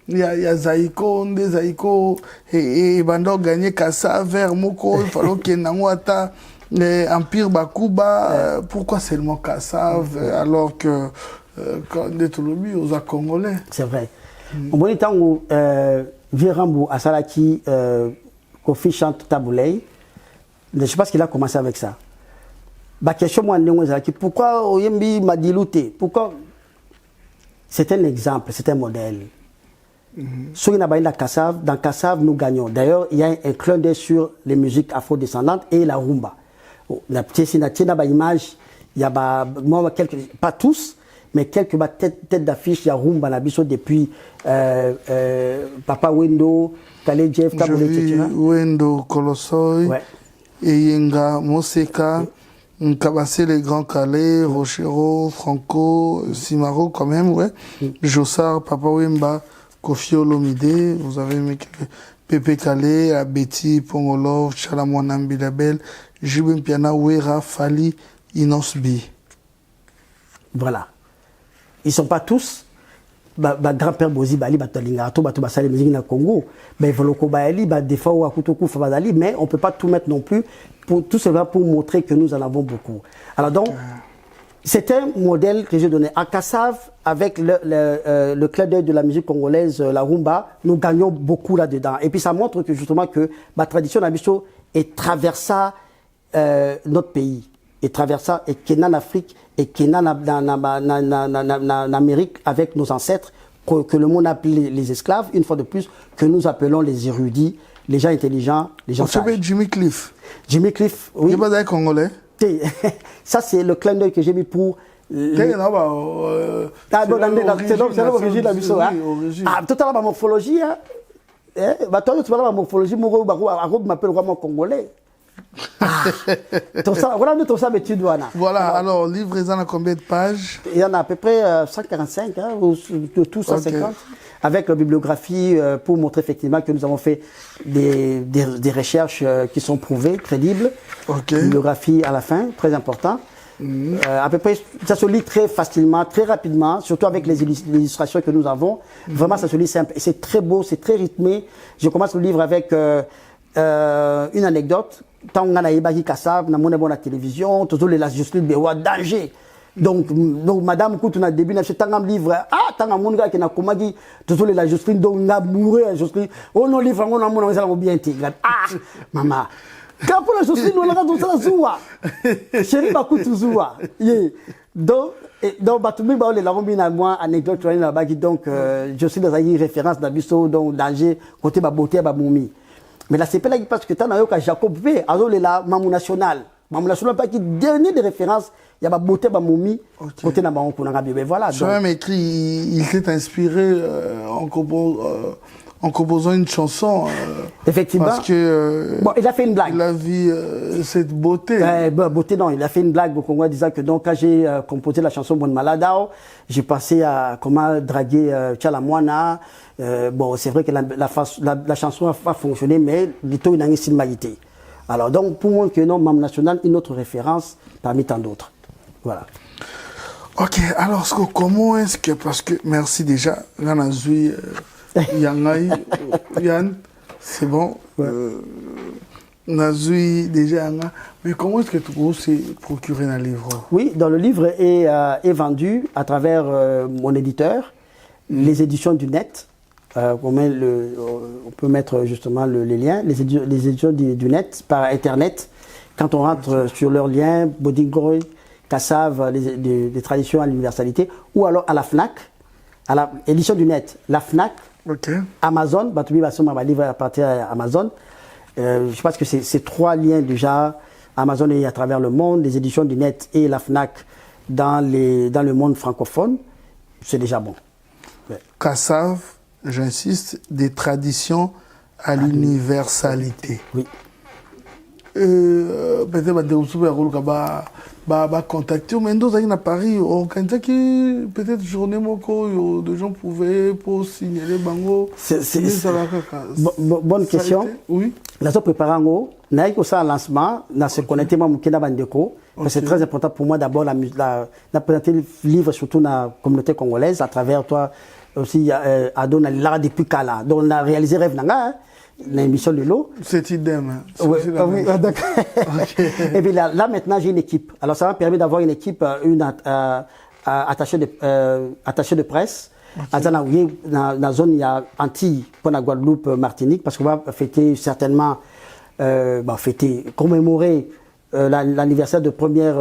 Speaker 2: il y a zaïko, des zaïko et bando gagner cassave vers moko, il fallait qu'on ait attendre Empire Bakuba, pourquoi seulement Kassav alors que quand on est aux Congolais?
Speaker 1: C'est vrai. Au bon temps où Virambu Asalaki Kofi chante Taboulay, je ne sais pas ce qu'il a commencé avec ça. Bah question moi pourquoi Oyembi m'a diluté? Pourquoi? C'est un exemple, c'est un modèle. Dans Kassav, nous gagnons. D'ailleurs, il y a un clin d'œil sur les musiques afro-descendantes et la rumba. La petite image, il y a pas tous, mais quelques têtes d'affiche, il y a rumba la biso depuis Papa Wendo, Kale Jeff,
Speaker 2: Wendo, Colossoy, Yenga, Moseka, Kabase les Grands Calais, Rochero, Franco, Simaro quand même, ouais. Jossard, Papa Wemba, Kofi Olomide, vous avez aimé Pepe Kale, Betty Pongolov, Chalamouanam Bilabel, Jibim Piana, Wera, Fali, Inosbi.
Speaker 1: Voilà. Ils ne sont pas tous. Grand-père Bozi Bali, Batalingato, Batobasale musique na Congo, Voloko Baali, Defao Akutoku Fabadali, mais on ne peut pas tout mettre non plus, tout cela pour montrer que nous en avons beaucoup. Alors donc, c'est un modèle que j'ai donné à Kassav, avec le clin d'œil de la musique congolaise, la rumba, nous gagnons beaucoup là-dedans. Et puis ça montre que justement que la tradition d'Abisso est traversa notre pays, et traversa et qui est en Afrique et qui est en Amérique avec nos ancêtres, que le monde appelle les esclaves, une fois de plus, que nous appelons les érudits, les gens intelligents, les gens sages.
Speaker 2: Jimmy Cliff.
Speaker 1: Jimmy Cliff, oui.
Speaker 2: Il n'est pas congolais.
Speaker 1: Ça, c'est le clin d'œil que j'ai mis pour. C'est l'origine de la mission. Tout à l'heure, ma morphologie, ma morphologie, m'appelle vraiment congolais.
Speaker 2: Voilà, alors, livre, il y en a combien de pages?
Speaker 1: Il y en a à peu près 145, ou tout 150, avec la bibliographie pour montrer effectivement que nous avons fait des recherches qui sont prouvées, crédibles. Bibliographie à la fin, très important. À peu près, ça se lit très facilement, très rapidement, surtout avec les illustrations que nous avons. Vraiment, ça se lit simple. Et c'est très beau, c'est très rythmé. Je commence le livre avec une anecdote. Tant qu'on a eu Kassav, on a la télévision, toujours les justice de danger. Donc madame, quand on a début, on a un livre, tant qu'on a qui n'a commandé, toujours les justice, donc on a mouru, on a livre, on a bien intégré. Maman. Quand pour la justice, on a tout ça, Zoua. Chérie, Bakou, Zoua. Donc, Batoumi, les Laromina, moi, anecdote, donc, je suis dans une référence d'Abisso, donc, danger, côté Baboté, Baboumi. Mais là, c'est pas là parce que tu as Jacob V, là, Mamou National. Mamou National, pas qui dernier de référence, il y a Baboté, Bamoumi, côté Nabaron, voilà.
Speaker 2: Tu as même écrit, il s'est inspiré en composant une chanson.
Speaker 1: Effectivement.
Speaker 2: Parce que.
Speaker 1: Bon, il a fait une blague.
Speaker 2: Il a vu cette beauté.
Speaker 1: Beauté, non. Il a fait une blague au Congo disant que donc, quand j'ai composé la chanson Bonne Maladao, j'ai passé à comment draguer Tchalamouana. Bon, c'est vrai que la chanson a fonctionné, mais le taux, il a une similité. Alors, donc, pour moi, que non, Mam National, une autre référence parmi tant d'autres. Voilà.
Speaker 2: Ok, alors, comment est-ce que. Parce que, merci déjà, Ranazoui. Yann, c'est bon. Nazoui, déjà, mais comment est-ce que tu peux se procurer un livre?
Speaker 1: Oui, dans le livre est vendu à travers mon éditeur, les éditions du net. On peut mettre justement les liens, les éditions du net par Internet. Quand on rentre sur leurs liens, Bodingoy, Kassav, les traditions à l'universalité, ou alors à la FNAC, à l'édition du net, la FNAC, Amazon, Batoumi Bassom va livrer à partir d'Amazon. Je pense que c'est trois liens déjà. Amazon est à travers le monde, les éditions du net et la FNAC dans le monde francophone. C'est déjà bon. Ouais.
Speaker 2: Kassav, j'insiste, des traditions à l'universalité.
Speaker 1: Oui.
Speaker 2: peut-être des ressources à contacter. Mais nous, à Paris, peut-être journée moko, de gens pouvaient pour signaler bango.
Speaker 1: Bonne question.
Speaker 2: Oui.
Speaker 1: Nous avons préparé un mot. Nous avons fait un lancement. Nous avons connecté Mokenda Bandeko. C'est très important pour moi d'abord de présenter le livre surtout dans la communauté congolaise à travers toi aussi Ado Nalila depuis Kala. Donc on a réalisé Rêve Nanga. L'émission de l'eau.
Speaker 2: C'est idem.
Speaker 1: Oui, Et puis là, maintenant, j'ai une équipe. Alors, ça m'a permis d'avoir une équipe, attachée de presse. Okay. Dans la zone, il y a Antilles, pour la Guadeloupe, Martinique, parce qu'on va fêter certainement, commémorer l'anniversaire de premier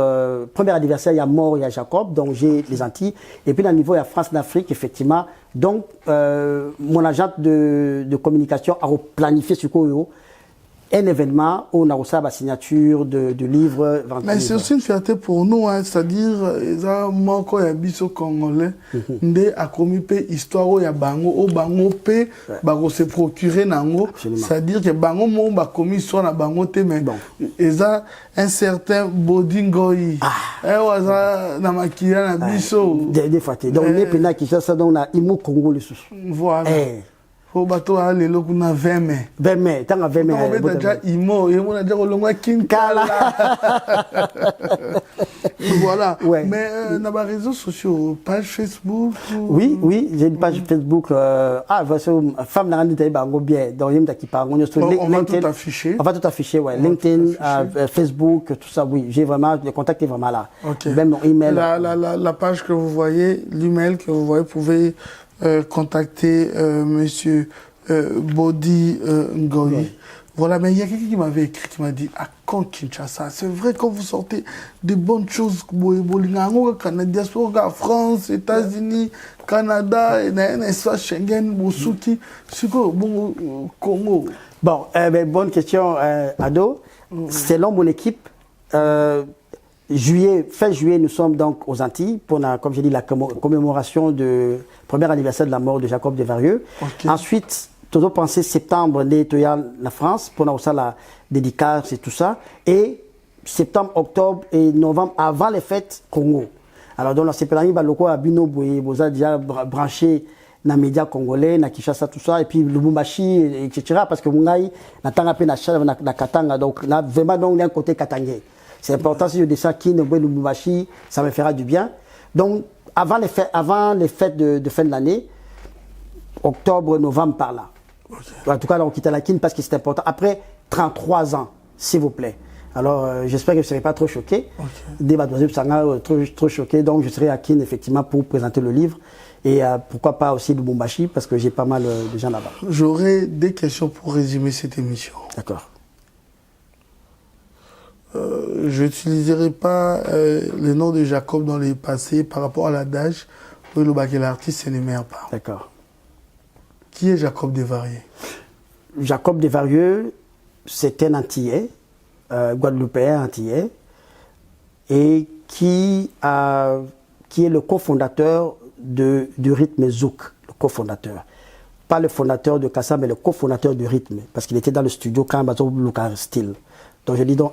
Speaker 1: anniversaire, il y a Mort, il y a Jacob, donc j'ai les Antilles. Et puis, dans le niveau, il y a France d'Afrique, effectivement. Donc, mon agent de communication a planifié sur Koyo un événement où on a reçu la signature de livres.
Speaker 2: Mais c'est aussi une fierté pour nous, hein, c'est-à-dire, quand il y a biso congolais, ndé a commis histoire, il y a bango, au bango pe, bango se procurer nango, c'est-à-dire que bango mon ba commis histoire na bango te, mais ils ont un certain bodingoi. Na maquilla na biso.
Speaker 1: Des fois, donc on est pénal qui ça donc on a Imo Congo le sous.
Speaker 2: Voilà. Au bateau à l'élo qu'on a 20 mai.
Speaker 1: 20 mai, tant à 20 mai.
Speaker 2: On a déjà Imo, et on a déjà Olongwa Kinkala. Voilà.
Speaker 1: Ouais.
Speaker 2: Mais on a des réseaux sociaux, page Facebook.
Speaker 1: Oui, j'ai une page Facebook. Femme n'a rien bango bien. Donc il y a qui parle. On
Speaker 2: va tout afficher.
Speaker 1: On va tout afficher, ouais. LinkedIn, Facebook, tout ça, oui. J'ai vraiment, le contact est vraiment là.
Speaker 2: Okay.
Speaker 1: Même mon email.
Speaker 2: La page que vous voyez, l'email que vous voyez, vous pouvez contacter monsieur Bodi Ngoyi.
Speaker 1: Oui.
Speaker 2: Voilà, mais il y a quelqu'un qui m'avait écrit, qui m'a dit, à quand Kinshasa? C'est vrai, quand vous sortez de bonnes choses, Canada, France, États-Unis, Canada, espace Schengen, Bosuki, Congo.
Speaker 1: Bon, bonne question, Ado. Selon mon équipe, fin juillet, nous sommes donc aux Antilles pour, comme j'ai dit, la commémoration du premier anniversaire de la mort de Jacob Desvarieux. Okay. Ensuite, toujours pensé septembre, la France pour aussi la dédicace et tout ça. Et septembre, octobre et novembre, avant les fêtes, Congo. Alors, dans la CPLAMI, Baloko, Abino, Boza déjà branché dans les médias congolais, dans Kinshasa, tout ça, et puis Lubumbashi, etc. Parce que Mungai, n'a pas na Katanga, donc, on a vraiment donc, un côté katangais. C'est important si je descends qui ne veut Lubumbashi, ça me fera du bien. Donc, avant les fêtes de fin de l'année, octobre, novembre, par là. Okay. En tout cas, on quitte la Kin parce que c'est important. Après 33 ans, s'il vous plaît. Alors, j'espère que je ne serai pas trop choqué. Débat trop choqué. Donc, je serai à Kin, effectivement, pour présenter le livre. Et pourquoi pas aussi Lubumbashi, parce que j'ai pas mal de gens là-bas.
Speaker 2: J'aurais des questions pour résumer cette émission.
Speaker 1: D'accord.
Speaker 2: Je n'utiliserai pas le nom de Jacob dans le passé par rapport à l'adage où l'artiste ne meurt pas.
Speaker 1: D'accord.
Speaker 2: Qui est Jacob Desvarieux?
Speaker 1: Jacob Desvarieux, c'est un Antillais, Guadeloupéen Antillais, et qui est le cofondateur du rythme Zouk, le cofondateur. Pas le fondateur de Kassa, mais le cofondateur du rythme, parce qu'il était dans le studio Kambazo Luka Style. Donc je dis donc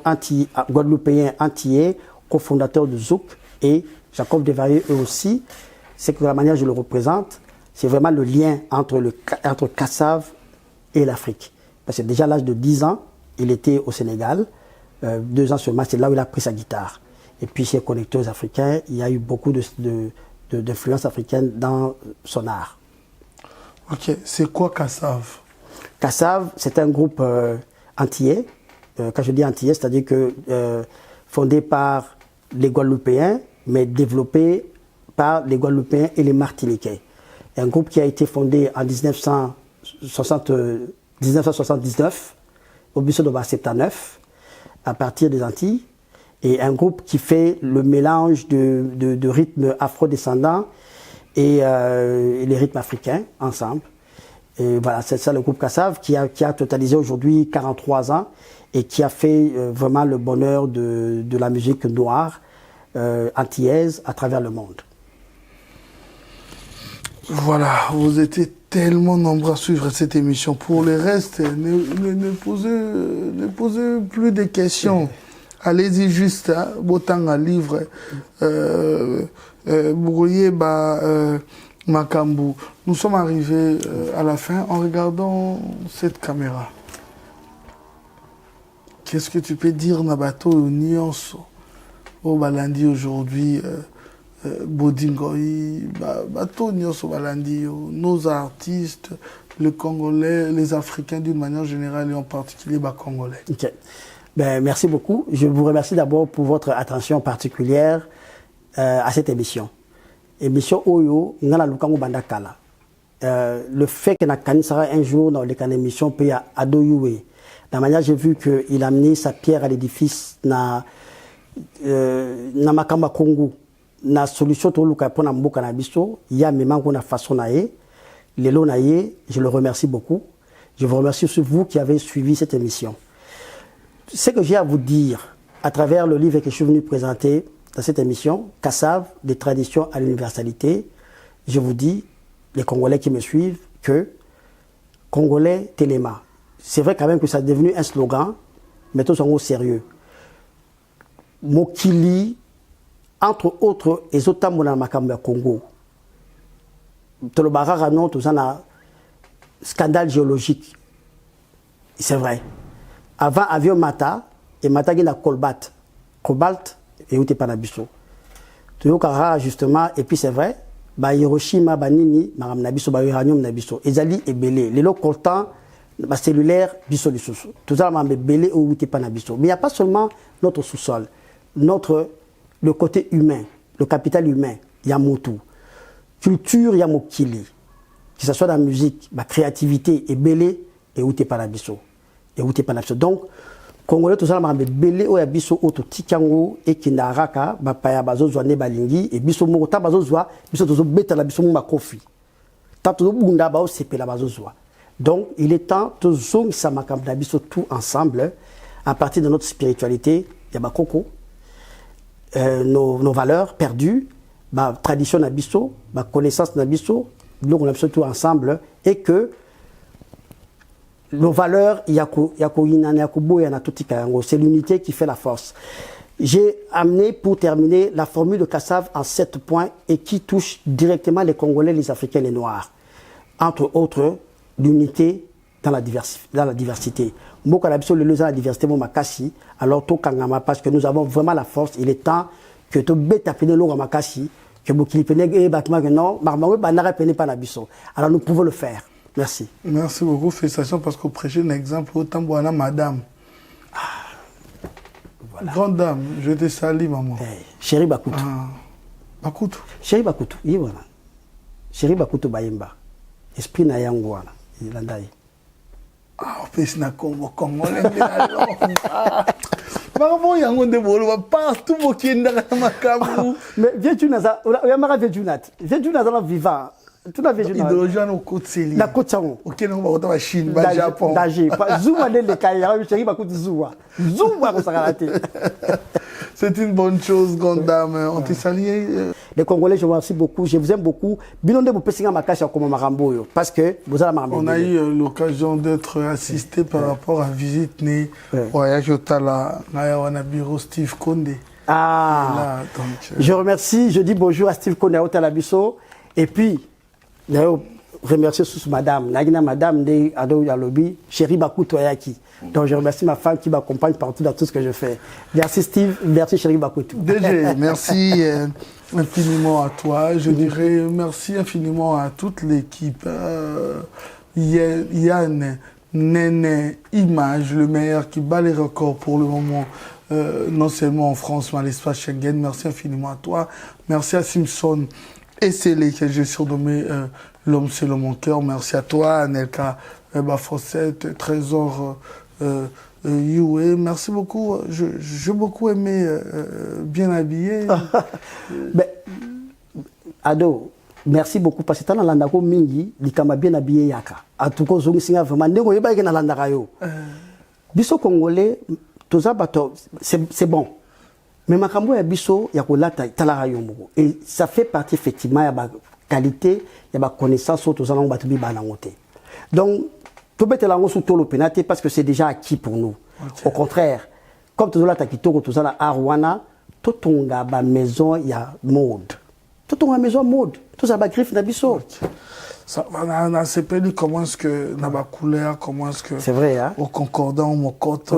Speaker 1: Guadeloupéen Antillais, cofondateur de Zouk, et Jacob Desvarieux eux aussi, c'est que la manière dont je le représente, c'est vraiment le lien entre Kassav et l'Afrique. Parce que déjà à l'âge de 10 ans, il était au Sénégal, 2 ans seulement, c'est là où il a pris sa guitare. Et puis chez Connecteurs Africains, il y a eu beaucoup d'influence africaine dans son art.
Speaker 2: Ok, c'est quoi Kassav?
Speaker 1: Kassav, c'est un groupe antillais. Quand je dis antillais, c'est-à-dire que fondé par les Guadeloupéens, mais développé par les Guadeloupéens et les Martiniquais. Un groupe qui a été fondé en 1979, au Busso de 79, à partir des Antilles, et un groupe qui fait le mélange de rythmes afro-descendants et les rythmes africains ensemble. Et voilà, c'est ça le groupe Kassav qui a totalisé aujourd'hui 43 ans et qui a fait vraiment le bonheur de la musique noire antillaise à travers le monde.
Speaker 2: Voilà, vous étiez tellement nombreux à suivre cette émission. Pour le reste, ne posez plus de questions. Allez-y juste, autant à livre, brouiller, Makambu. Nous sommes arrivés à la fin en regardant cette caméra. Qu'est-ce que tu peux dire, Nabato, Nyonso, au Balandi aujourd'hui, Bodingoi, Bato Nyonso Balandi, nos artistes, les Congolais, les Africains d'une manière générale et en particulier les Congolais.
Speaker 1: Okay. Ben, merci beaucoup. Je vous remercie d'abord pour votre attention particulière à cette émission. Émission Oyo, Ngala Lukango Bandakala. Le fait que Nakani sera un jour dans l'émission peut à Adoyoué. La manière j'ai vu qu'il a amené sa pierre à l'édifice na Makamba Congo. Na solution to luka pour na mboka na biso, il y a même na façon naé. Lelo naé, je le remercie beaucoup. Je vous remercie aussi vous qui avez suivi cette émission. Ce que j'ai à vous dire à travers le livre que je suis venu présenter dans cette émission, Kassav, des traditions à l'universalité, je vous dis, les Congolais qui me suivent, que Congolais Téléma. C'est vrai quand même que ça est devenu un slogan, mais tous sont au sérieux. Mokili, entre autres, les autres dans le Congo. Tout le barrage, non, tout ça, un scandale géologique. C'est vrai. Avant, avion Mata, et Mata, il y a Cobalt, et où t'es pas nabiso. Tout le monde, justement, et puis c'est vrai, Hiroshima, Nini, Maram Nabiso, Uranium Nabiso, Ezali et Belé. Les lots coltants, cellulaire, biso les sous. Tout ça, mais Belé ou t'es pas nabiso. Mais il n'y a pas seulement notre sous-sol, le côté humain, le capital humain, il y a Motu. Culture, il y a Mokili. Que ce soit dans la musique, la créativité, et Belé, et où t'es pas nabiso. Et où t'es pas nabiso. Donc, Congolais, tout ça, mais belé ou yabiso auto tikango et kinaraka, bapaya bazo zwane balingi et biso mota bazo zwa, biso tozo beta la biso muma kofi. Tato bunda bao sepe la bazo zwa. Donc, il est temps de zong samakam biso tout ensemble à partir de notre spiritualité, yabakoko, nos valeurs perdues, ma tradition nabiso, ma connaissance nabiso, nous on a tout ensemble et que nos valeurs, c'est l'unité qui fait la force. J'ai amené pour terminer la formule de Kassav en 7 points et qui touche directement les Congolais, les Africains et les Noirs. Entre autres, l'unité dans la diversité. La diversité, alors parce que nous avons vraiment la force, il est temps que tu que alors nous pouvons le faire. Merci.
Speaker 2: Merci beaucoup. Félicitations parce que vous prêchez un exemple autant Boana Madame. Voilà. Grande dame, je te salue, maman.
Speaker 1: Chéri Bakutu.
Speaker 2: Bakutu.
Speaker 1: Chéri Bakutu, oui, voilà. Chéri Bakutu Bayemba. Esprit na yangwana. Il en daï.
Speaker 2: Ah, on peut se Congo, Congolais. Maman, il y a un monde de bolo, partout, au Kenya, Makamu.
Speaker 1: Mais viens-tu, Naza, Yamara, viens-tu, Nat. Viens-tu, Naza, vivant. Tu n'as vu
Speaker 2: idéologie au côté Céline.
Speaker 1: La côte Chang.
Speaker 2: OK, nous va au Chine, au Japon.
Speaker 1: Danger. Zouma les Kaya, chéri ba côté Zouma. Zouma ça raté.
Speaker 2: C'est une bonne chose, grande dame. On te salue.
Speaker 1: Les Congolais, je vous remercie beaucoup. Je vous aime beaucoup. Binonde vous pessinga makacha comme Marambo parce que vous allez Marambo.
Speaker 2: On a eu l'occasion d'être assisté par rapport à visite né voyage au Tala, on a bureau Steve Kondé.
Speaker 1: Ah. Là, donc, je remercie, je dis bonjour à Steve Kondé au Talabiso et puis d'ailleurs, remercier sous madame, Nagina madame de Ado Yalobi, chérie Bakuto Ayaki. Donc je remercie ma femme qui m'accompagne partout dans tout ce que je fais. Merci Steve, merci chérie Bakuto.
Speaker 2: DG, merci infiniment à toi. Je dirais merci infiniment à toute l'équipe. Yann, Néné, Image, le meilleur qui bat les records pour le moment. Non seulement en France, mais à l'espace Schengen. Merci infiniment à toi. Merci à Simpson. Et c'est les que j'ai surnommé l'homme selon mon cœur. Merci à toi, Anelka Bafossette, Trésor Yue. Merci beaucoup. J'ai beaucoup aimé bien habillé.
Speaker 1: Ado, merci beaucoup parce que dans la Landako Mingi, il bien habillé Yaka. En tout cas, je vraiment négo yeba na Landaka yo. Biso Congolais, tout ça c'est bon. Mais makambo ya biso ya kolata talaka yo moko et ça fait partie effectivement ya qualité, il y a connaissance autour de la banangoté. Donc, tout le monde est sur le pénalité parce que c'est déjà acquis pour nous. Okay. Au contraire, comme tout le monde est sur la Arwana, tout le monde a une maison, il y a mode. Tout le monde a une maison mode. Tout ça, il y a griffe d'Abisso.
Speaker 2: On a perdu comment est-ce que la couleur, comment est-ce que.
Speaker 1: C'est vrai, hein?
Speaker 2: Au concordant, au mocote.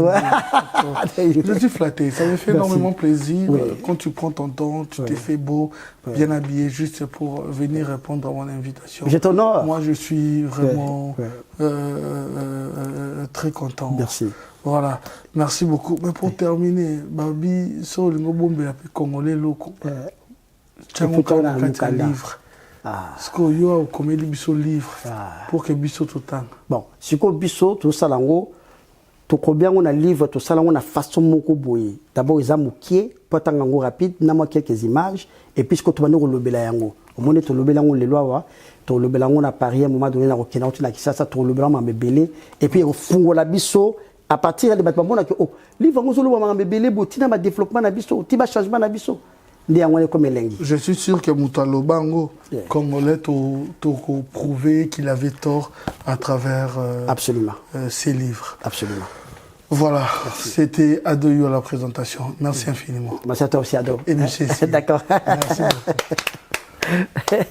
Speaker 2: Je suis flatté. Ça me fait énormément plaisir. Oui. Quand tu prends ton temps, tu t'es fait beau, bien habillé, juste pour venir répondre à mon invitation.
Speaker 1: Je t'honore.
Speaker 2: Moi, je suis vraiment très content.
Speaker 1: Merci.
Speaker 2: Voilà, merci beaucoup. Mais pour terminer, Babi, sur le Ngobombe, il congolais locaux. Tu as un livre. Est-ce qu'il y a un comédie biso livre pour que biso tout temps?
Speaker 1: Bon, si que biso tout ça lango, tout combien on a livre tout ça lango na façon moko boye. D'abord ils ont moukié, pour tango rapide, n'a moi quelques images et puis ce que tu vas nous le bela yango. Au moins tu le bela yango les lois, tu le bela yango na Paris à un moment donné na Okina, tu na Kisasa, tu le bela yango belé et puis au fungo la biso à partir de bâtiment que oh livre yango zolo wa belé botina ba développement na biso, ti ba changement na biso.
Speaker 2: Je suis sûr que Moutalo Bango, Congolais, t'a prouvé qu'il avait tort à travers ses livres.
Speaker 1: Absolument.
Speaker 2: Voilà, c'était Adoyo à la présentation. Merci infiniment.
Speaker 1: Merci à toi aussi, Ado.
Speaker 2: Et monsieur.
Speaker 1: D'accord.
Speaker 2: Merci beaucoup.